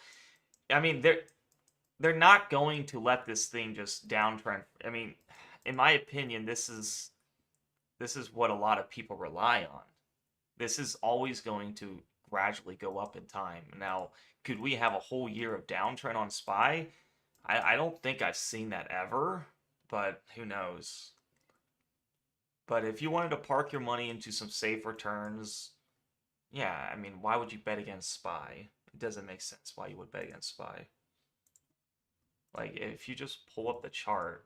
I mean, they're not going to let this thing just downtrend. I mean, in my opinion, this is what a lot of people rely on. This is always going to gradually go up in time. Now, could we have a whole year of downtrend on SPY? I don't think I've seen that ever, but who knows? But if you wanted to park your money into some safe returns, yeah, I mean, why would you bet against SPY? It doesn't make sense why you would bet against SPY. Like, if you just pull up the chart,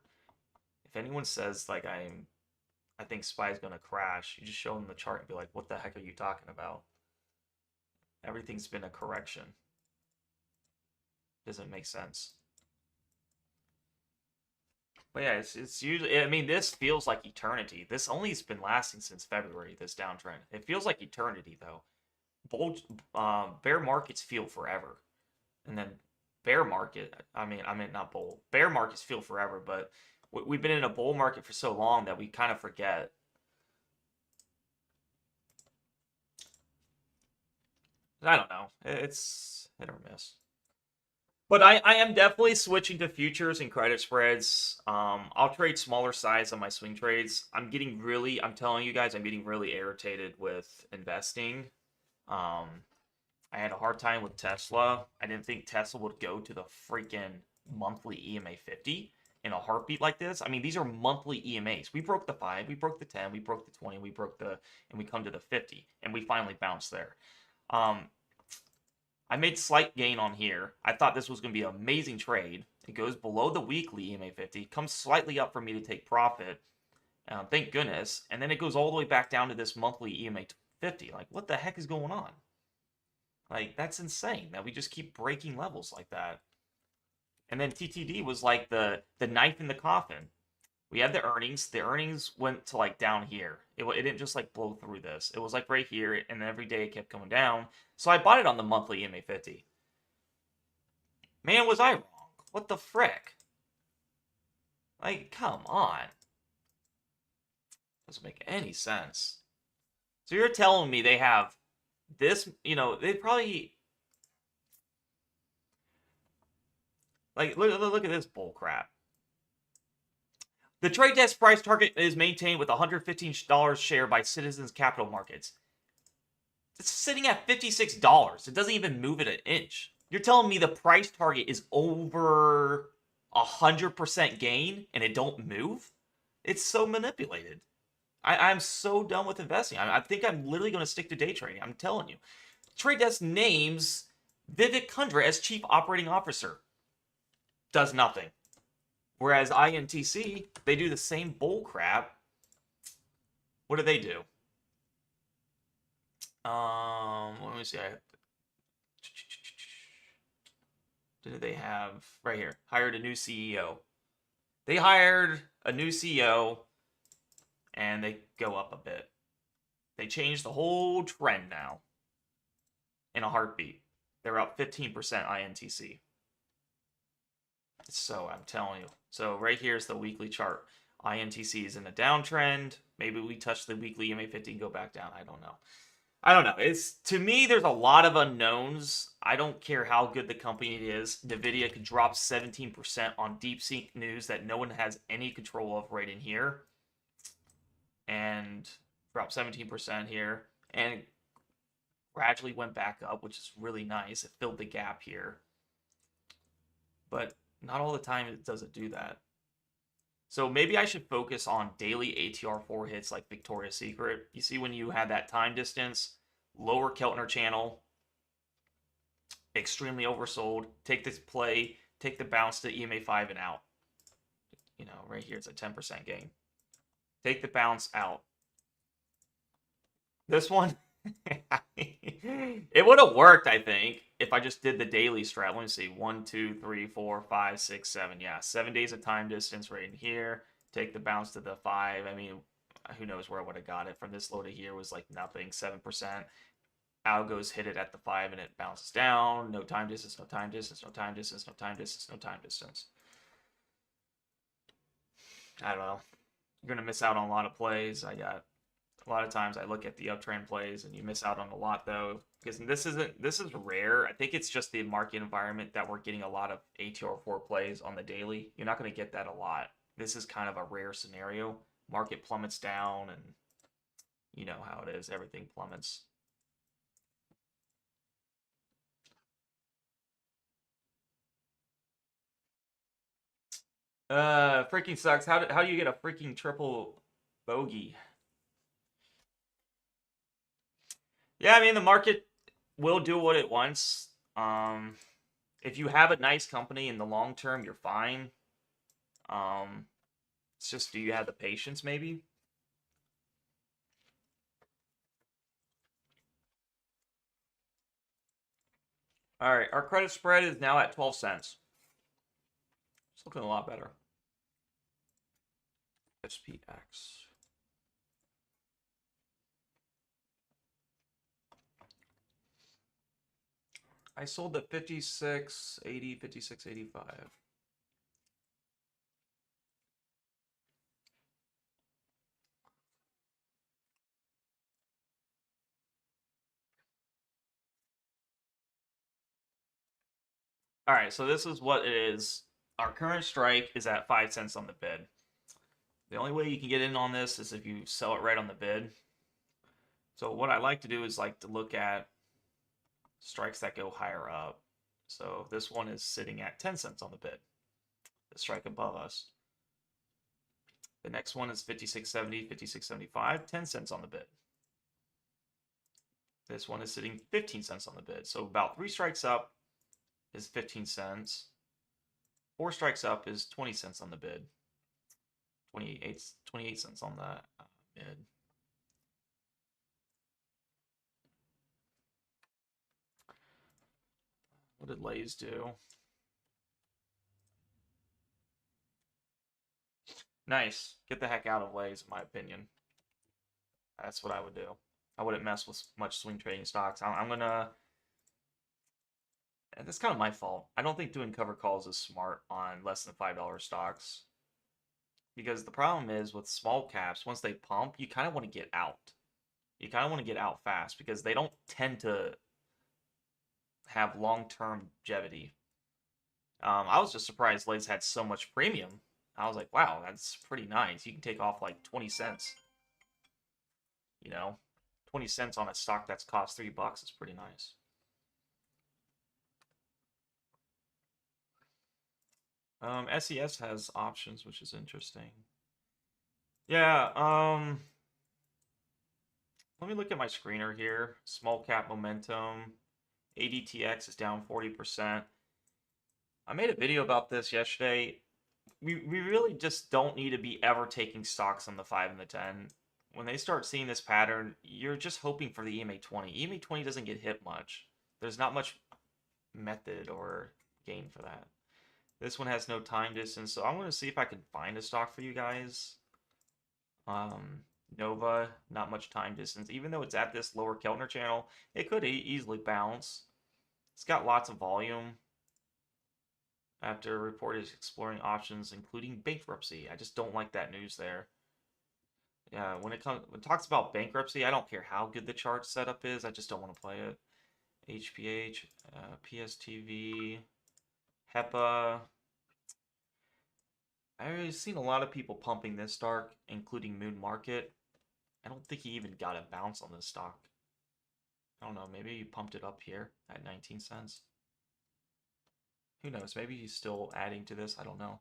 if anyone says, like, I think SPY is going to crash, you just show them the chart and be like, what the heck are you talking about? Everything's been a correction. Doesn't make sense. But yeah, it's usually. I mean, this feels like eternity. This only has been lasting since February. This downtrend. It feels like eternity though. Bear markets feel forever, and then bear market. I mean not bull. Bear markets feel forever, but we've been in a bull market for so long that we kind of forget. I don't know. It's hit or miss. But I am definitely switching to futures and credit spreads. I'll trade smaller size on my swing trades. I'm telling you guys, I'm getting really irritated with investing. Um, I had a hard time with Tesla. I didn't think Tesla would go to the freaking monthly EMA 50 in a heartbeat like this. I mean, these are monthly EMAs. We broke the 5, we broke the 10, we broke the 20, and we come to the 50, and we finally bounced there. I made slight gain on here. I thought this was going to be an amazing trade. It goes below the weekly EMA 50, comes slightly up for me to take profit. Thank goodness. And then it goes all the way back down to this monthly EMA 50. Like, what the heck is going on? Like, that's insane that we just keep breaking levels like that. And then TTD was like the knife in the coffin. We had the earnings. The earnings went to like down here. It didn't just like blow through this. It was like right here, and every day it kept coming down. So I bought it on the monthly EMA 50. Man, was I wrong? What the frick? Like, come on. Doesn't make any sense. So you're telling me they have this, they probably like look at this bull crap. The trade desk price target is maintained with $115 share by Citizens Capital Markets. It's sitting at $56. It doesn't even move it an inch. You're telling me the price target is over 100% gain and it don't move? It's so manipulated. I'm so done with investing. I think I'm literally going to stick to day trading. I'm telling you. Trade Desk names Vivek Kundra as Chief Operating Officer. Does nothing. Whereas INTC, they do the same bull crap. What do they do? Let me see. Did they have right here? Hired a new CEO. They hired a new CEO, and they go up a bit. They changed the whole trend now. In a heartbeat, they're up 15% INTC. So I'm telling you. So right here is the weekly chart. INTC is in a downtrend. Maybe we touch the weekly EMA 50 and go back down. I don't know. It's, to me, there's a lot of unknowns. I don't care how good the company is. Nvidia could drop 17% on DeepSeek news that no one has any control of right in here. And drop 17% here. And gradually went back up, which is really nice. It filled the gap here. But not all the time does it do that. So maybe I should focus on daily ATR4 hits like Victoria's Secret. You see when you had that time distance, lower Keltner channel, extremely oversold, take this play, take the bounce to EMA 5 and out. Right here it's a 10% gain. Take the bounce out. This one, it would have worked, I think, if I just did the daily strat. Let me see. 1, 2, 3, 4, 5, 6, 7. Yeah, 7 days of time distance right in here. Take the bounce to the 5. I mean, who knows where I would have got it. From this low to here was like nothing, 7%. Algos hit it at the 5 and it bounces down. No time distance, no time distance, no time distance, no time distance, no time distance. I don't know. You're going to miss out on a lot of plays. A lot of times I look at the uptrend plays and you miss out on a lot though, because this is rare. I think it's just the market environment that we're getting a lot of ATR4 plays on the daily. You're not going to get that a lot. This is kind of a rare scenario. Market plummets down and you know how it is. Everything plummets. Freaking sucks. How do you get a freaking triple bogey? Yeah, I mean the market will do what it wants. If you have a nice company in the long term, you're fine. It's just, do you have the patience maybe? All right, our credit spread is now at 12 cents. It's looking a lot better. SPX. I sold at 56.80, 56.85. All right, so this is what it is. Our current strike is at 5 cents on the bid. The only way you can get in on this is if you sell it right on the bid. So what I like to do is like to look at strikes that go higher up. So this one is sitting at 10 cents on the bid, the strike above us. The next one is 56.70, 56.75, 10 cents on the bid. This one is sitting 15 cents on the bid. So about 3 strikes up is 15 cents. 4 strikes up is 20 cents on the bid. 28 cents on the mid. What did Lays do? Nice. Get the heck out of Lays, in my opinion. That's what I would do. I wouldn't mess with much swing trading stocks. I'm gonna. And that's kind of my fault. I don't think doing cover calls is smart on less than $5 stocks. Because the problem is with small caps, once they pump, you kind of want to get out. You kind of want to get out fast because they don't tend to have long-term longevity. I was just surprised Lays had so much premium. I was like, wow, that's pretty nice. You can take off like 20 cents. You know, 20 cents on a stock that's cost $3 is pretty nice. SCES has options, which is interesting. Yeah, let me look at my screener here. Small cap momentum. ADTX is down 40%. I made a video about this yesterday. We really just don't need to be ever taking stocks on the 5 and the 10. When they start seeing this pattern, you're just hoping for the EMA 20. EMA 20 doesn't get hit much. There's not much method or gain for that. This one has no time distance, so I'm going to see if I can find a stock for you guys. Nova, not much time distance. Even though it's at this lower Keltner channel, it could easily bounce. It's got lots of volume. After a report is exploring options, including bankruptcy. I just don't like that news there. Yeah, when it talks about bankruptcy, I don't care how good the chart setup is. I just don't want to play it. HPH, PSTV, HEPA. I've seen a lot of people pumping this stock, including Moon Market. I don't think he even got a bounce on this stock. I don't know, maybe he pumped it up here at 19 cents. Who knows, maybe he's still adding to this, I don't know.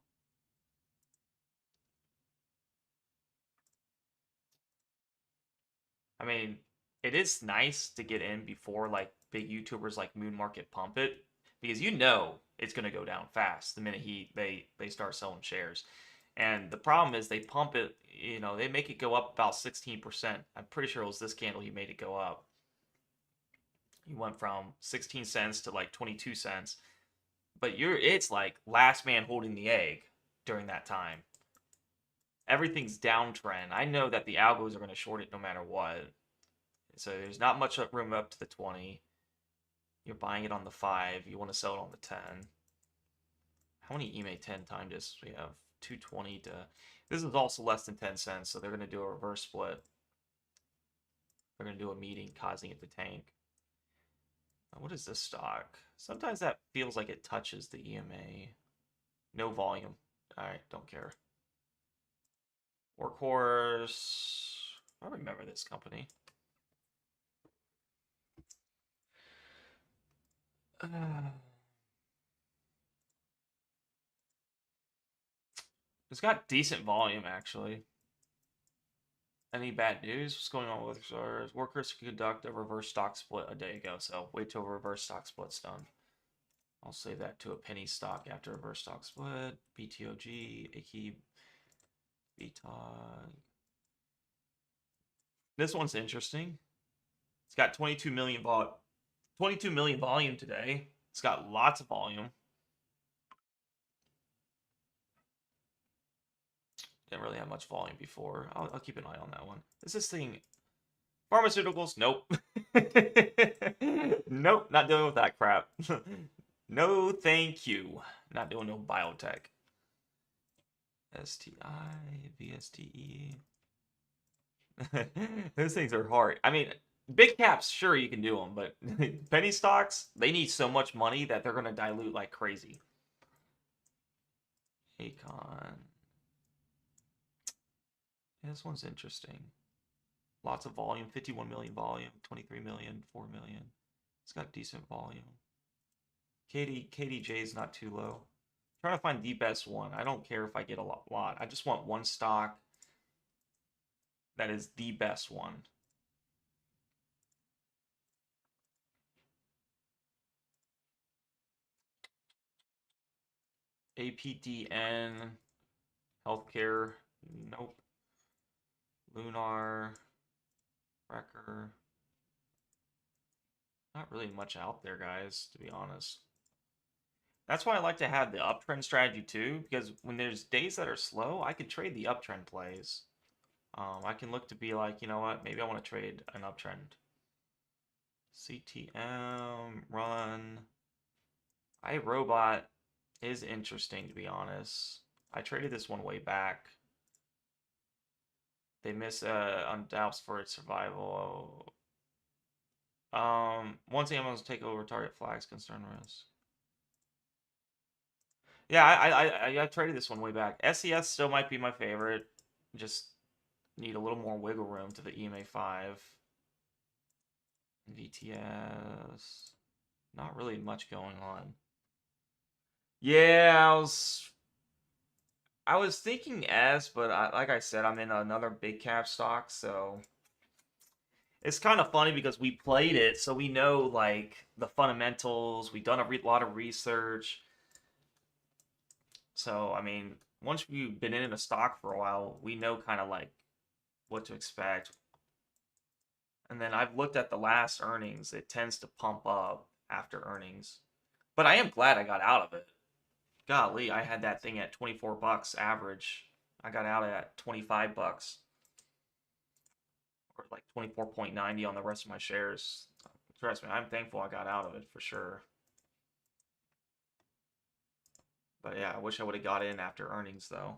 I mean, it is nice to get in before like big YouTubers like Moon Market pump it, because you know it's going to go down fast the minute they start selling shares. And the problem is they pump it, you know, they make it go up about 16%. I'm pretty sure it was this candle he made it go up. He went from 16 cents to like 22 cents. But it's like last man holding the egg during that time. Everything's downtrend. I know that the algos are going to short it no matter what. So there's not much room up to the 20. You're buying it on the 5. You want to sell it on the 10. How many EMA 10 time distance we have? 220 to... This is also less than 10 cents, so they're going to do a reverse split. They're going to do a meeting, causing it to tank. What is this stock? Sometimes that feels like it touches the EMA. No volume. Alright, don't care. Workhorse. I remember this company. It's got decent volume, actually. Any bad news? What's going on with ours? Workers conduct a reverse stock split a day ago, so wait till a reverse stock split's done. I'll save that to a penny stock after reverse stock split. BTOG, AKI, BTOG. This one's interesting. It's got 22 million volume today. It's got lots of volume. Didn't really have much volume before. I'll keep an eye on that one. Is this thing pharmaceuticals? Nope. Nope, not dealing with that crap. No, thank you. Not doing no biotech. STI, VSTE. Those things are hard. I mean, big caps, sure, you can do them, but penny stocks, they need so much money that they're going to dilute like crazy. Acon. Yeah, this one's interesting. Lots of volume, 51 million volume, 23 million, 4 million. It's got decent volume. KDJ is not too low. I'm trying to find the best one. I don't care if I get a lot. I just want one stock that is the best one. APDN, healthcare, nope. Lunar, Wrecker. Not really much out there, guys, to be honest. That's why I like to have the uptrend strategy too, because when there's days that are slow, I can trade the uptrend plays. I can look to be like, you know what, maybe I want to trade an uptrend. CTM, run. iRobot is interesting, to be honest. I traded this one way back. They miss on doubts for its survival. Once Amazon's take over target flags, concern risk. Yeah, I traded this one way back. SCES still might be my favorite. Just need a little more wiggle room to the EMA 5. VTS. Not really much going on. Yeah, I was thinking S, but like I said, I'm in another big cap stock, so it's kind of funny because we played it, so we know like the fundamentals. We've done a lot of research. So, I mean, once we've been in a stock for a while, we know kind of like what to expect. And then I've looked at the last earnings. It tends to pump up after earnings. But I am glad I got out of it. Golly, I had that thing at 24 bucks average. I got out at 25 bucks. Or like 24.90 on the rest of my shares. Trust me, I'm thankful I got out of it for sure. But yeah, I wish I would have got in after earnings though.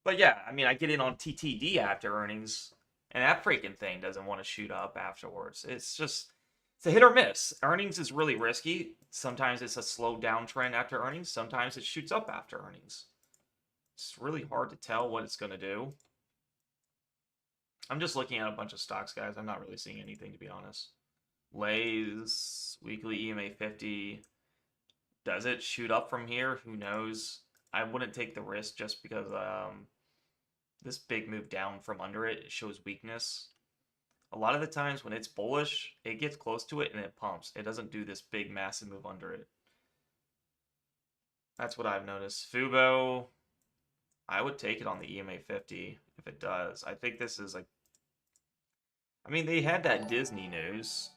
But yeah, I mean, I get in on TTD after earnings, and that freaking thing doesn't want to shoot up afterwards. It's a hit or miss. Earnings is really risky. Sometimes it's a slow downtrend after earnings. Sometimes it shoots up after earnings. It's really hard to tell what it's going to do. I'm just looking at a bunch of stocks, guys. I'm not really seeing anything, to be honest. Lay's weekly EMA 50. Does it shoot up from here? Who knows? I wouldn't take the risk just because this big move down from under it shows weakness. A lot of the times when it's bullish, it gets close to it and it pumps. It doesn't do this big massive move under it. That's what I've noticed. Fubo, I would take it on the EMA 50 if it does. I think this is like, I mean, they had that Disney news.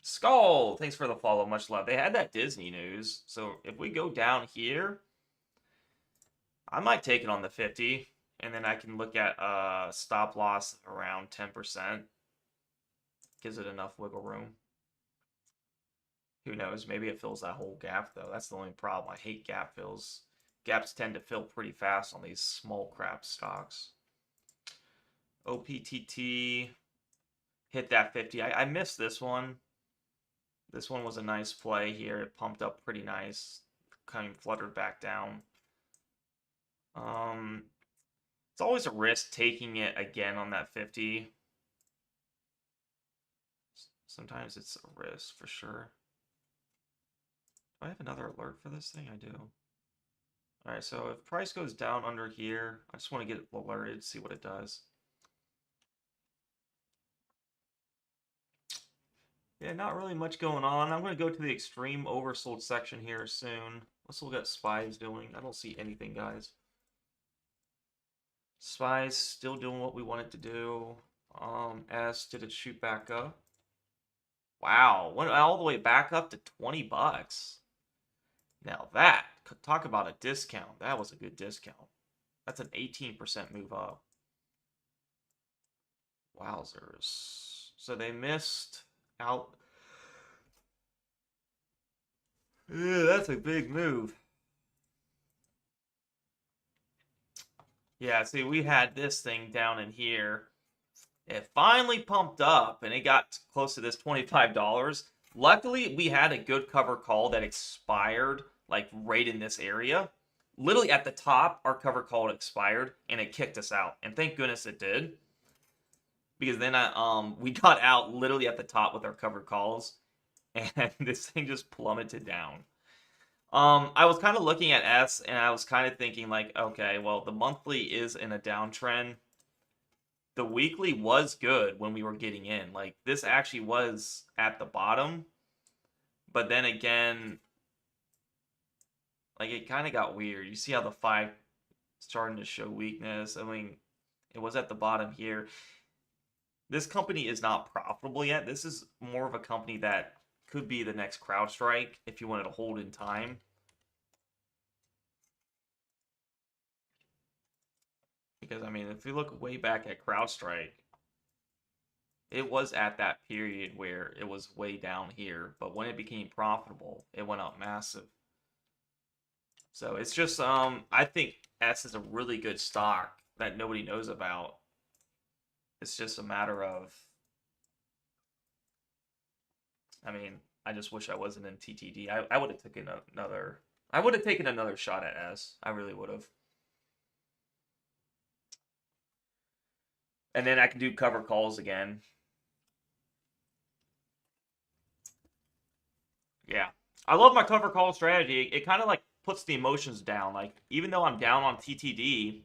Skull, thanks for the follow, much love. They had that Disney news. So if we go down here, I might take it on the 50. And then I can look at stop loss around 10%. Gives it enough wiggle room. Who knows? Maybe it fills that whole gap, though. That's the only problem. I hate gap fills. Gaps tend to fill pretty fast on these small crap stocks. OPTT. Hit that 50. I missed this one. This one was a nice play here. It pumped up pretty nice. Kind of fluttered back down. It's always a risk taking it again on that 50. Sometimes it's a risk for sure. Do I have another alert for this thing? I do. Alright, so if price goes down under here, I just want to get alerted, see what it does. Yeah, not really much going on. I'm going to go to the extreme oversold section here soon. Let's look at SPY's doing. I don't see anything, guys. SPY's still doing what we want it to do. S, did it shoot back up? Wow, went all the way back up to 20 bucks. Now that, talk about a discount. That was a good discount. That's an 18% move up. Wowzers. So they missed out. Yeah, that's a big move. Yeah, see, we had this thing down in here. It finally pumped up and it got close to this $25. Luckily, we had a good cover call that expired like right in this area. Literally at the top, our cover call expired and it kicked us out. And thank goodness it did. Because then we got out literally at the top with our covered calls and this thing just plummeted down. I was kind of looking at S and I was kind of thinking like, okay, well, the monthly is in a downtrend. The weekly was good when we were getting in. Like this actually was at the bottom. But then again, like it kind of got weird. You see how the 5 starting to show weakness. I mean, it was at the bottom here. This company is not profitable yet. This is more of a company that could be the next CrowdStrike if you wanted to hold in time. Because, I mean, if you look way back at CrowdStrike, it was at that period where it was way down here. But when it became profitable, it went up massive. So it's just, I think S is a really good stock that nobody knows about. It's just a matter of, I mean, I just wish I wasn't in TTD. I would have taken another shot at S. I really would have. And then I can do cover calls again. Yeah. I love my cover call strategy. It kind of like puts the emotions down. Like, even though I'm down on TTD,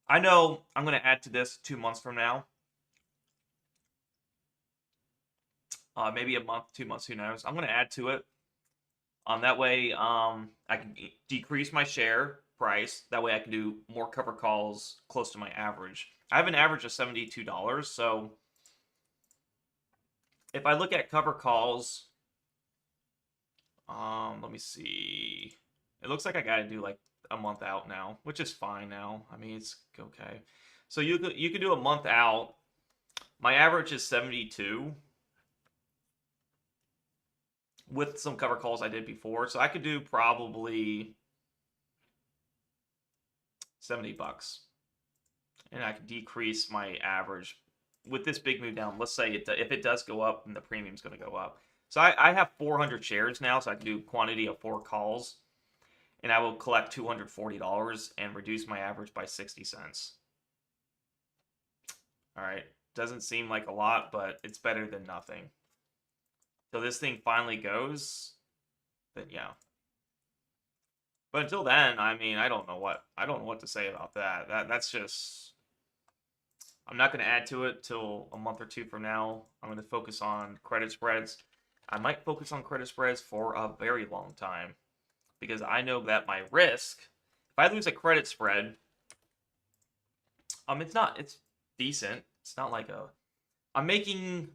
I know I'm going to add to this 2 months from now. Maybe a month, 2 months, who knows. I'm going to add to it. That way, I can decrease my share price. That way I can do more cover calls close to my average. I have an average of $72, so if I look at cover calls, let me see. It looks like I got to do like a month out now, which is fine now. I mean, it's okay. So you could do a month out. My average is 72 with some cover calls I did before, so I could do probably $70, and I could decrease my average with this big move down. Let's say if it does go up, then the premium's going to go up. So I have 400 shares now, so I can do quantity of 4 calls, and I will collect $240 and reduce my average by 60 cents. All right, doesn't seem like a lot, but it's better than nothing. So this thing finally goes, then yeah. But until then, I mean, I don't know what to say about that. That's just, I'm not going to add to it till a month or 2 from now. I'm going to focus on credit spreads. I might focus on credit spreads for a very long time because I know that my risk, if I lose a credit spread, it's decent. It's not like I'm making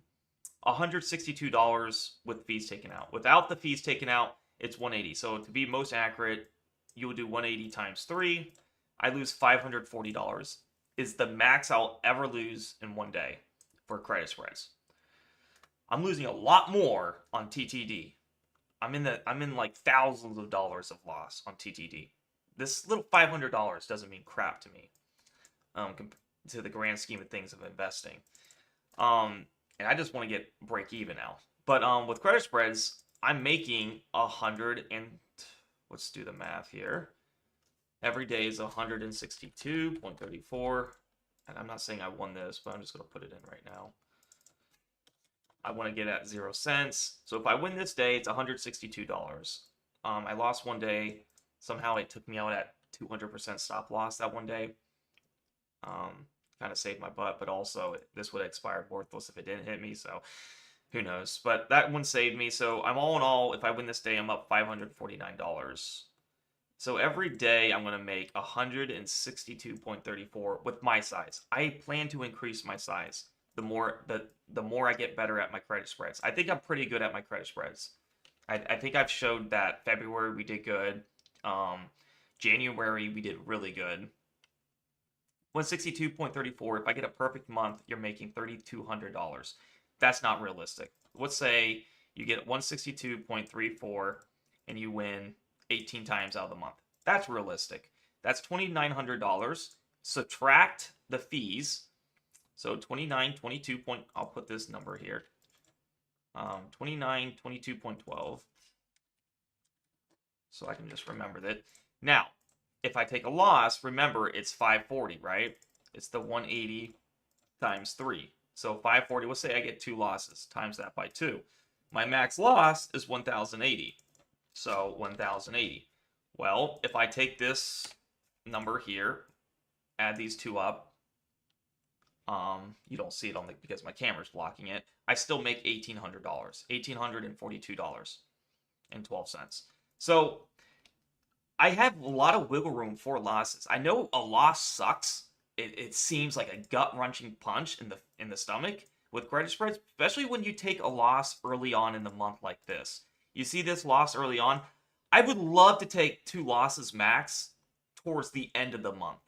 $162 with fees taken out. Without the fees taken out, it's 180. So to be most accurate, you would do 180 times 3. I lose $540. Is the max I'll ever lose in one day for credit spreads. I'm losing a lot more on TTD. I'm in like thousands of dollars of loss on TTD. This little $500 doesn't mean crap to me, to the grand scheme of things of investing. And I just want to get break even now. But with credit spreads, I'm making 100 and let's do the math here. Every day is 162.34. And I'm not saying I won this, but I'm just going to put it in right now. I want to get at 0 cents. So if I win this day, it's $162. I lost one day. Somehow it took me out at 200% stop loss that one day. Kind of saved my butt, but also this would have expired worthless if it didn't hit me. So who knows? But that one saved me. So I'm all in all, if I win this day, I'm up $549. So every day I'm going to make 162.34 with my size. I plan to increase my size. The more I get better at my credit spreads. I think I'm pretty good at my credit spreads. I think I've showed that February we did good. January, we did really good. 162.34. If I get a perfect month, you're making $3,200. That's not realistic. Let's say you get 162.34 and you win 18 times out of the month. That's realistic. That's $2,900. Subtract the fees. So 2922. I'll put this number here. 2922.12. So I can just remember that. Now, if I take a loss, remember it's 540, right? It's the 180 times 3. So 540, let's say I get 2 losses, times that by 2. My max loss is 1,080. So 1,080. Well, if I take this number here, add these two up, you don't see it on the, because my camera's blocking it. I still make $1,800, $1,842.12. So I have a lot of wiggle room for losses. I know a loss sucks. It seems like a gut-wrenching punch in the stomach with credit spreads, especially when you take a loss early on in the month like this. You see this loss early on. I would love to take 2 losses max towards the end of the month.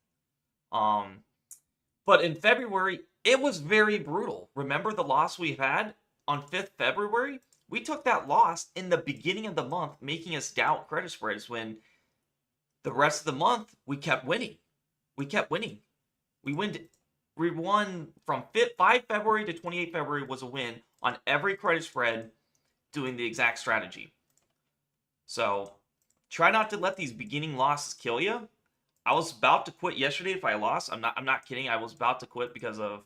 But in February, it was very brutal. Remember the loss we had on 5th February? We took that loss in the beginning of the month, making us doubt credit spreads when the rest of the month we kept winning. We kept winning. We won from 5 February to 28 February was a win on every credit spread doing the exact strategy. So try not to let these beginning losses kill you. I was about to quit yesterday if I lost. I'm not kidding. I was about to quit because of,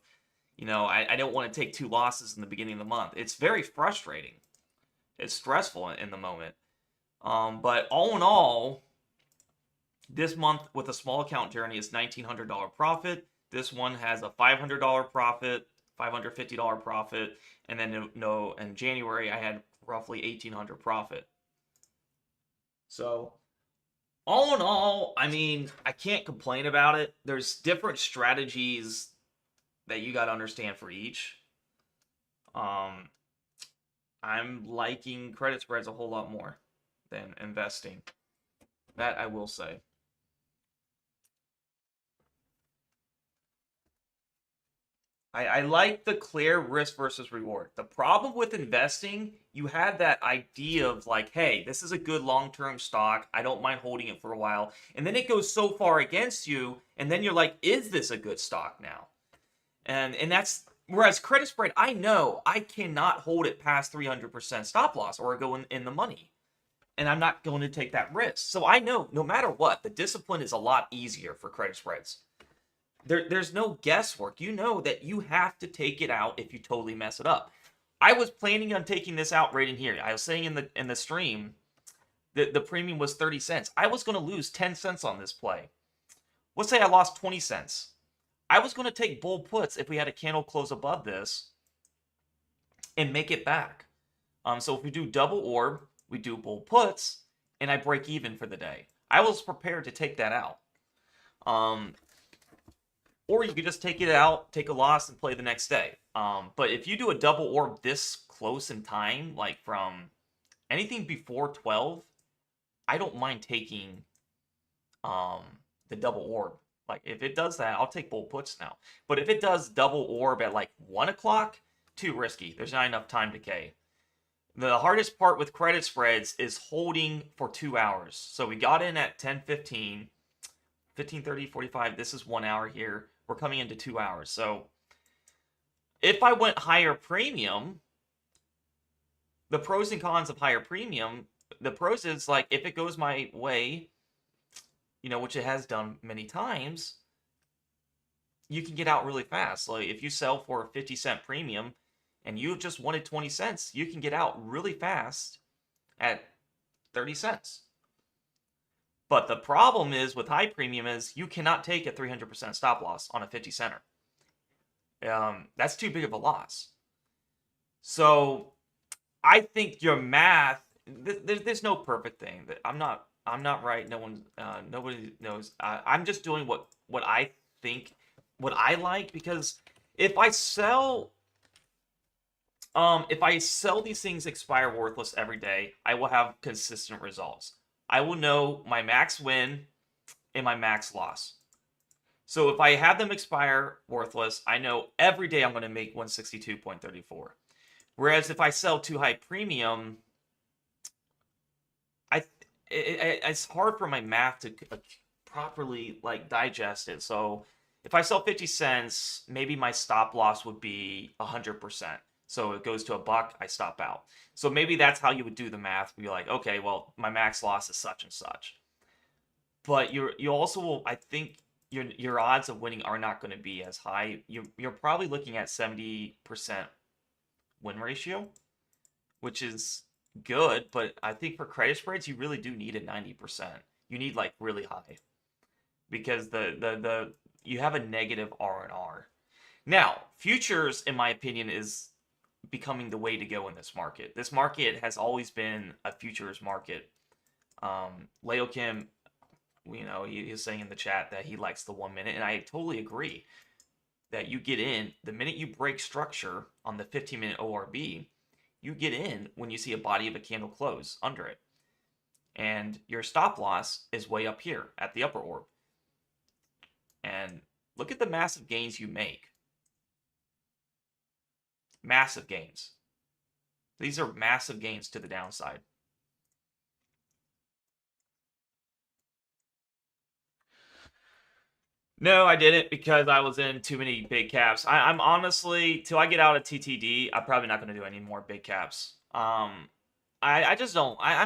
I don't want to take 2 losses in the beginning of the month. It's very frustrating. It's stressful in the moment. But all in all, this month with a small account journey is $1,900 profit. This one has a $500 profit, $550 profit, and then in January I had roughly $1,800 profit. So all in all, I mean, I can't complain about it. There's different strategies that you got to understand for each. I'm liking credit spreads a whole lot more than investing. That I will say. I like the clear risk versus reward. The problem with investing, you have that idea of like, hey, this is a good long-term stock. I don't mind holding it for a while. And then it goes so far against you, and then you're like, is this a good stock now? And that's, whereas credit spread, I know I cannot hold it past 300% stop loss or go in the money. And I'm not going to take that risk. So I know no matter what, the discipline is a lot easier for credit spreads. There's no guesswork. You know that you have to take it out if you totally mess it up. I was planning on taking this out right in here. I was saying in the stream that the premium was 30 cents. I was going to lose 10 cents on this play. Let's say I lost 20 cents. I was going to take bull puts if we had a candle close above this and make it back. So if we do double orb, we do bull puts, and I break even for the day. I was prepared to take that out. Or you could just take it out, take a loss, and play the next day. But if you do a double orb this close in time, like from anything before 12, I don't mind taking the double orb. Like, if it does that, I'll take bull puts now. But if it does double orb at like 1 o'clock, too risky. There's not enough time decay. The hardest part with credit spreads is holding for 2 hours. So we got in at 10:15, 15:30, 45. This is 1 hour here. We're coming into 2 hours. So if I went higher premium, the pros and cons of higher premium, the pros is like, if it goes my way, which it has done many times, you can get out really fast. Like if you sell for a 50-cent premium and you just wanted 20 cents, you can get out really fast at 30 cents. But the problem is with high premium is you cannot take a 300% stop loss on a 50-center. That's too big of a loss. So I think your math, there's no perfect thing. I'm not right. Nobody knows. I'm just doing what I think, what I like, because if I sell these things expire worthless every day, I will have consistent results. I will know my max win in my max loss. So if I have them expire worthless, I know every day I'm going to make 162.34. Whereas if I sell too high premium, it's hard for my math to properly like digest it. So if I sell 50 cents, maybe my stop loss would be 100%. So it goes to $1, I stop out. So maybe that's how you would do the math. Be like, okay, well, my max loss is such and such. But you also will, I think your odds of winning are not going to be as high. You're probably looking at 70% win ratio, which is good, but I think for credit spreads, you really do need a 90%. You need like really high because the you have a negative R&R. Now, futures, in my opinion, is becoming the way to go in this market. This market has always been a futures market. Leo Kim, he's saying in the chat that he likes the 1 minute, and I totally agree that you get in the minute you break structure on the 15-minute ORB. You get in when you see a body of a candle close under it. And your stop loss is way up here at the upper orb. And look at the massive gains you make. Massive gains. These are massive gains to the downside. No, I didn't because I was in too many big caps. I'm honestly, till I get out of TTD, I'm probably not going to do any more big caps. I just don't. I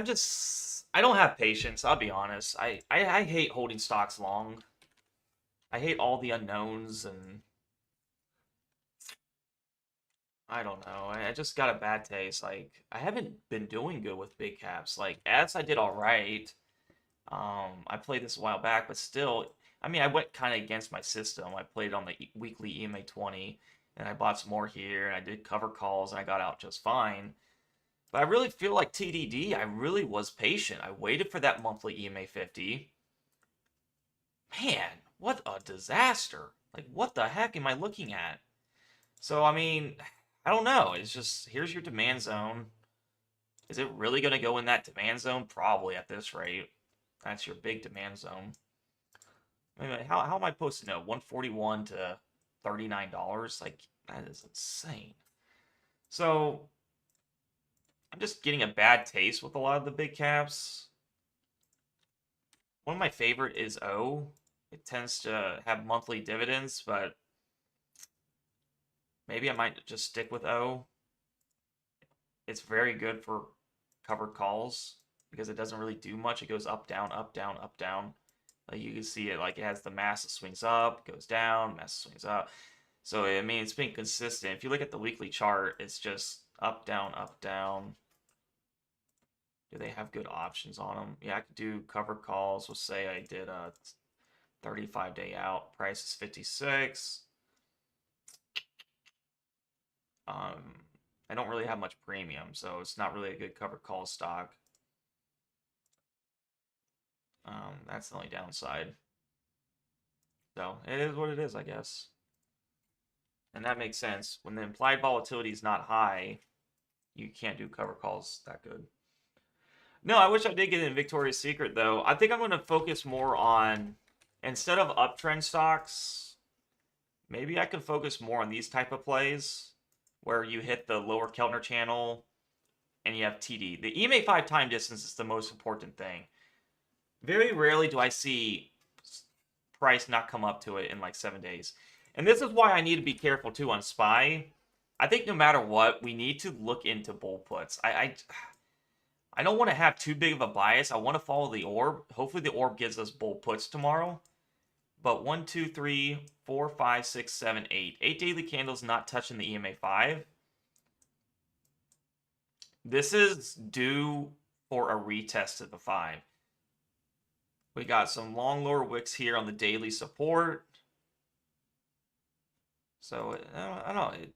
don't have patience. I'll be honest. I hate holding stocks long. I hate all the unknowns, and I don't know. I just got a bad taste. Like, I haven't been doing good with big caps. Like, as I did all right. I played this a while back, but still, I mean, I went kind of against my system. I played on the weekly EMA 20, and I bought some more here, and I did cover calls, and I got out just fine. But I really feel like TDD, I really was patient. I waited for that monthly EMA 50. Man, what a disaster. Like, what the heck am I looking at? So, I mean, I don't know. It's just, here's your demand zone. Is it really going to go in that demand zone? Probably at this rate. That's your big demand zone. Anyway, how am I supposed to know? 141 to $39? Like, that is insane. So, I'm just getting a bad taste with a lot of the big caps. One of my favorite is O. It tends to have monthly dividends, but maybe I might just stick with O. It's very good for covered calls because it doesn't really do much. It goes up, down, up, down, up, down. Like you can see it, like it has the massive swings up, goes down, massive swings up. So, I mean, it's been consistent. If you look at the weekly chart, it's just up, down, up, down. Do they have good options on them? Yeah, I could do covered calls. We'll say I did a 35-day out. Price is 56. I don't really have much premium, so it's not really a good covered call stock. That's the only downside. So it is what it is, I guess. And that makes sense. When the implied volatility is not high, you can't do cover calls that good. No, I wish I did get in Victoria's Secret, though. I think I'm going to focus more on, instead of uptrend stocks, maybe I could focus more on these type of plays where you hit the lower Keltner channel and you have TD. The EMA 5 time distance is the most important thing. Very rarely do I see price not come up to it in like 7 days. And this is why I need to be careful too on SPY. I think no matter what, we need to look into bull puts. I don't want to have too big of a bias. I want to follow the orb. Hopefully the orb gives us bull puts tomorrow. But 1, 2, 3, 4, 5, 6, 7, 8. 8 daily candles not touching the EMA 5. This is due for a retest of the 5. We got some long lower wicks here on the daily support. So, I don't know. It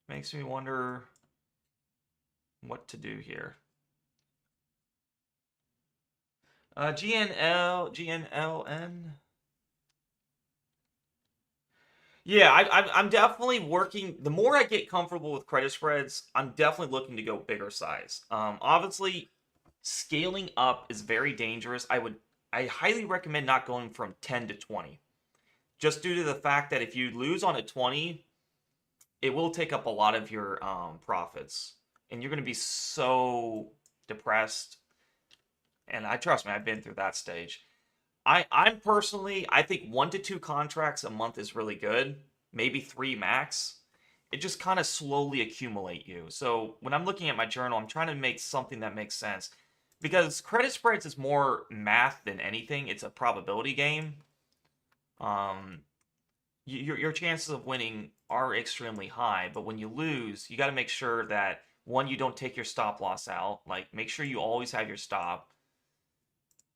makes me wonder what to do here. GNLN. Yeah, I'm definitely working. The more I get comfortable with credit spreads, I'm definitely looking to go bigger size. Obviously, scaling up is very dangerous. I would I highly recommend not going from 10 to 20. Just due to the fact that if you lose on a 20, it will take up a lot of your profits. And you're going to be so depressed. And I trust me, I've been through that stage. I'm personally, I think 1 to 2 contracts a month is really good. Maybe 3 max. It just kind of slowly accumulate you. So when I'm looking at my journal, I'm trying to make something that makes sense. Because credit spreads is more math than anything. It's a probability game. Um, your chances of winning are extremely high, but when you lose, you got to make sure that one, you don't take your stop loss out. Like, make sure you always have your stop.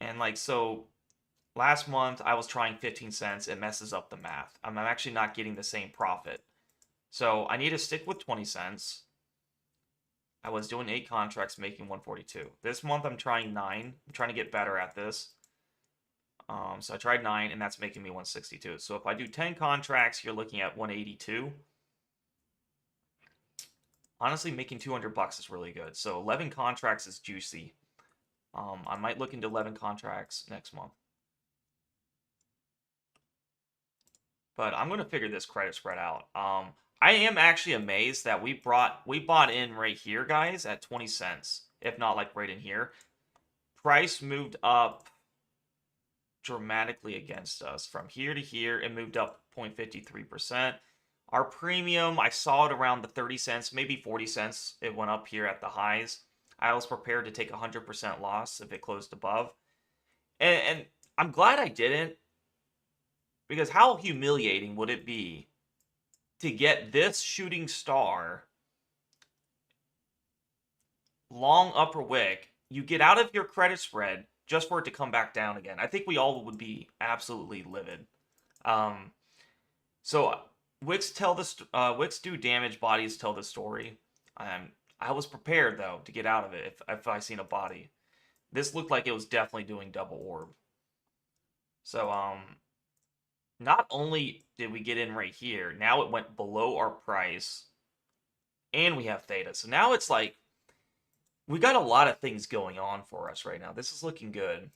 And like, so last month I was trying 15 cents. It messes up the math. I'm actually not getting the same profit. So I need to stick with 20 cents. I was doing 8 contracts, making 142. This month I'm trying 9. I'm trying to get better at this. So I tried 9, and that's making me 162. So if I do 10 contracts, you're looking at 182. Honestly, making 200 bucks is really good. So 11 contracts is juicy. I might look into 11 contracts next month. But I'm going to figure this credit spread out. I am actually amazed that we bought in right here, guys, at 20 cents. If not, like, right in here. Price moved up dramatically against us. From here to here, it moved up 0.53%. Our premium, I saw it around the 30 cents, maybe 40 cents. It went up here at the highs. I was prepared to take 100% loss if it closed above. And I'm glad I didn't, because how humiliating would it be to get this shooting star, long upper wick, you get out of your credit spread just for it to come back down again. I think we all would be absolutely livid. So wicks wicks do damage, bodies tell the story. I was prepared though to get out of it if I seen a body. This looked like it was definitely doing double orb. So not only did we get in right here, now it went below our price, and we have theta. So now it's like we got a lot of things going on for us right now. This is looking good.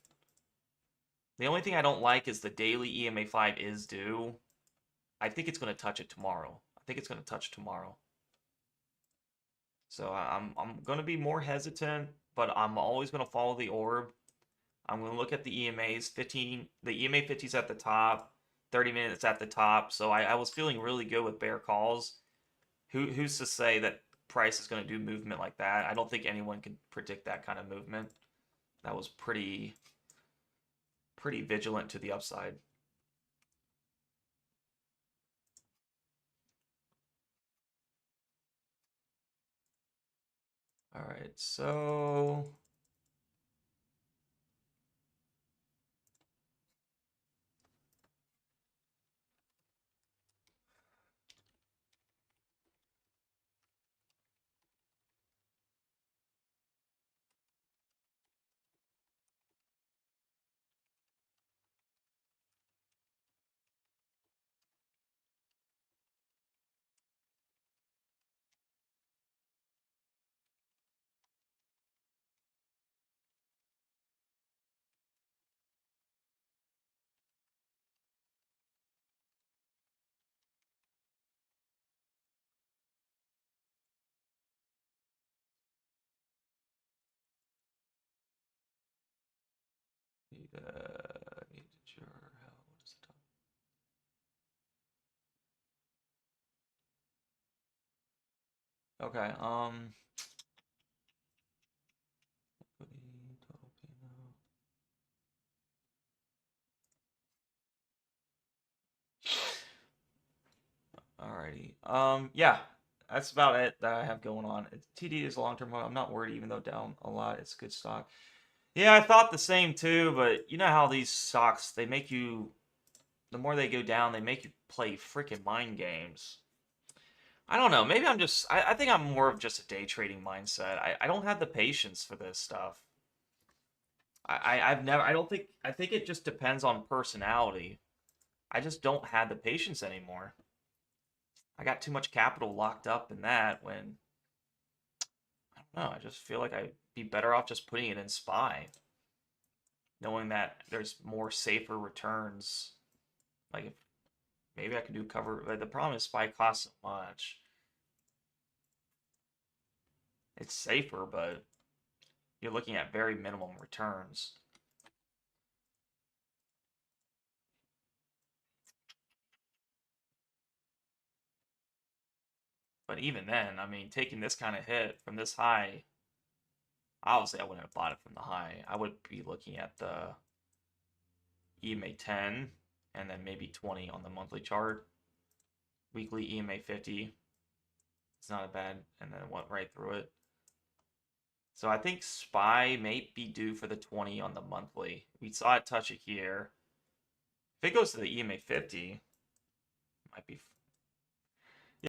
The only thing I don't like is the daily EMA 5 is due. I think it's going to touch it tomorrow. I think it's going to touch tomorrow. So I'm going to be more hesitant, but I'm always going to follow the orb. I'm going to look at the EMAs. The EMA 50 is at the top. 30 minutes at the top. So I was feeling really good with bear calls. Who's to say that price is going to do movement like that? I don't think anyone can predict that kind of movement. That was pretty vigilant to the upside. All right, so need to jar. What is the top? Okay. Alrighty. Yeah, that's about it that I have going on. TD is long-term. I'm not worried, even though down a lot. It's good stock. Yeah, I thought the same too, but you know how these stocks, they make you, the more they go down, they make you play freaking mind games. I don't know. Maybe I think I'm more of just a day trading mindset. I don't have the patience for this stuff. I've never, I think it just depends on personality. I just don't have the patience anymore. I got too much capital locked up in that when, I don't know, I just feel like I'd be better off just putting it in SPY. knowing that there's more safer returns. Like, if maybe I could do cover. Like, the problem is SPY costs so much. It's safer, but you're looking at very minimum returns. But even then, I mean, taking this kind of hit from this high, obviously I wouldn't have bought it from the high. I would be looking at the EMA 10 and then maybe 20 on the monthly chart. Weekly EMA 50. It's not a bad, and then went right through it. So I think SPY may be due for the 20 on the monthly. We saw it touch it here. If it goes to the EMA 50,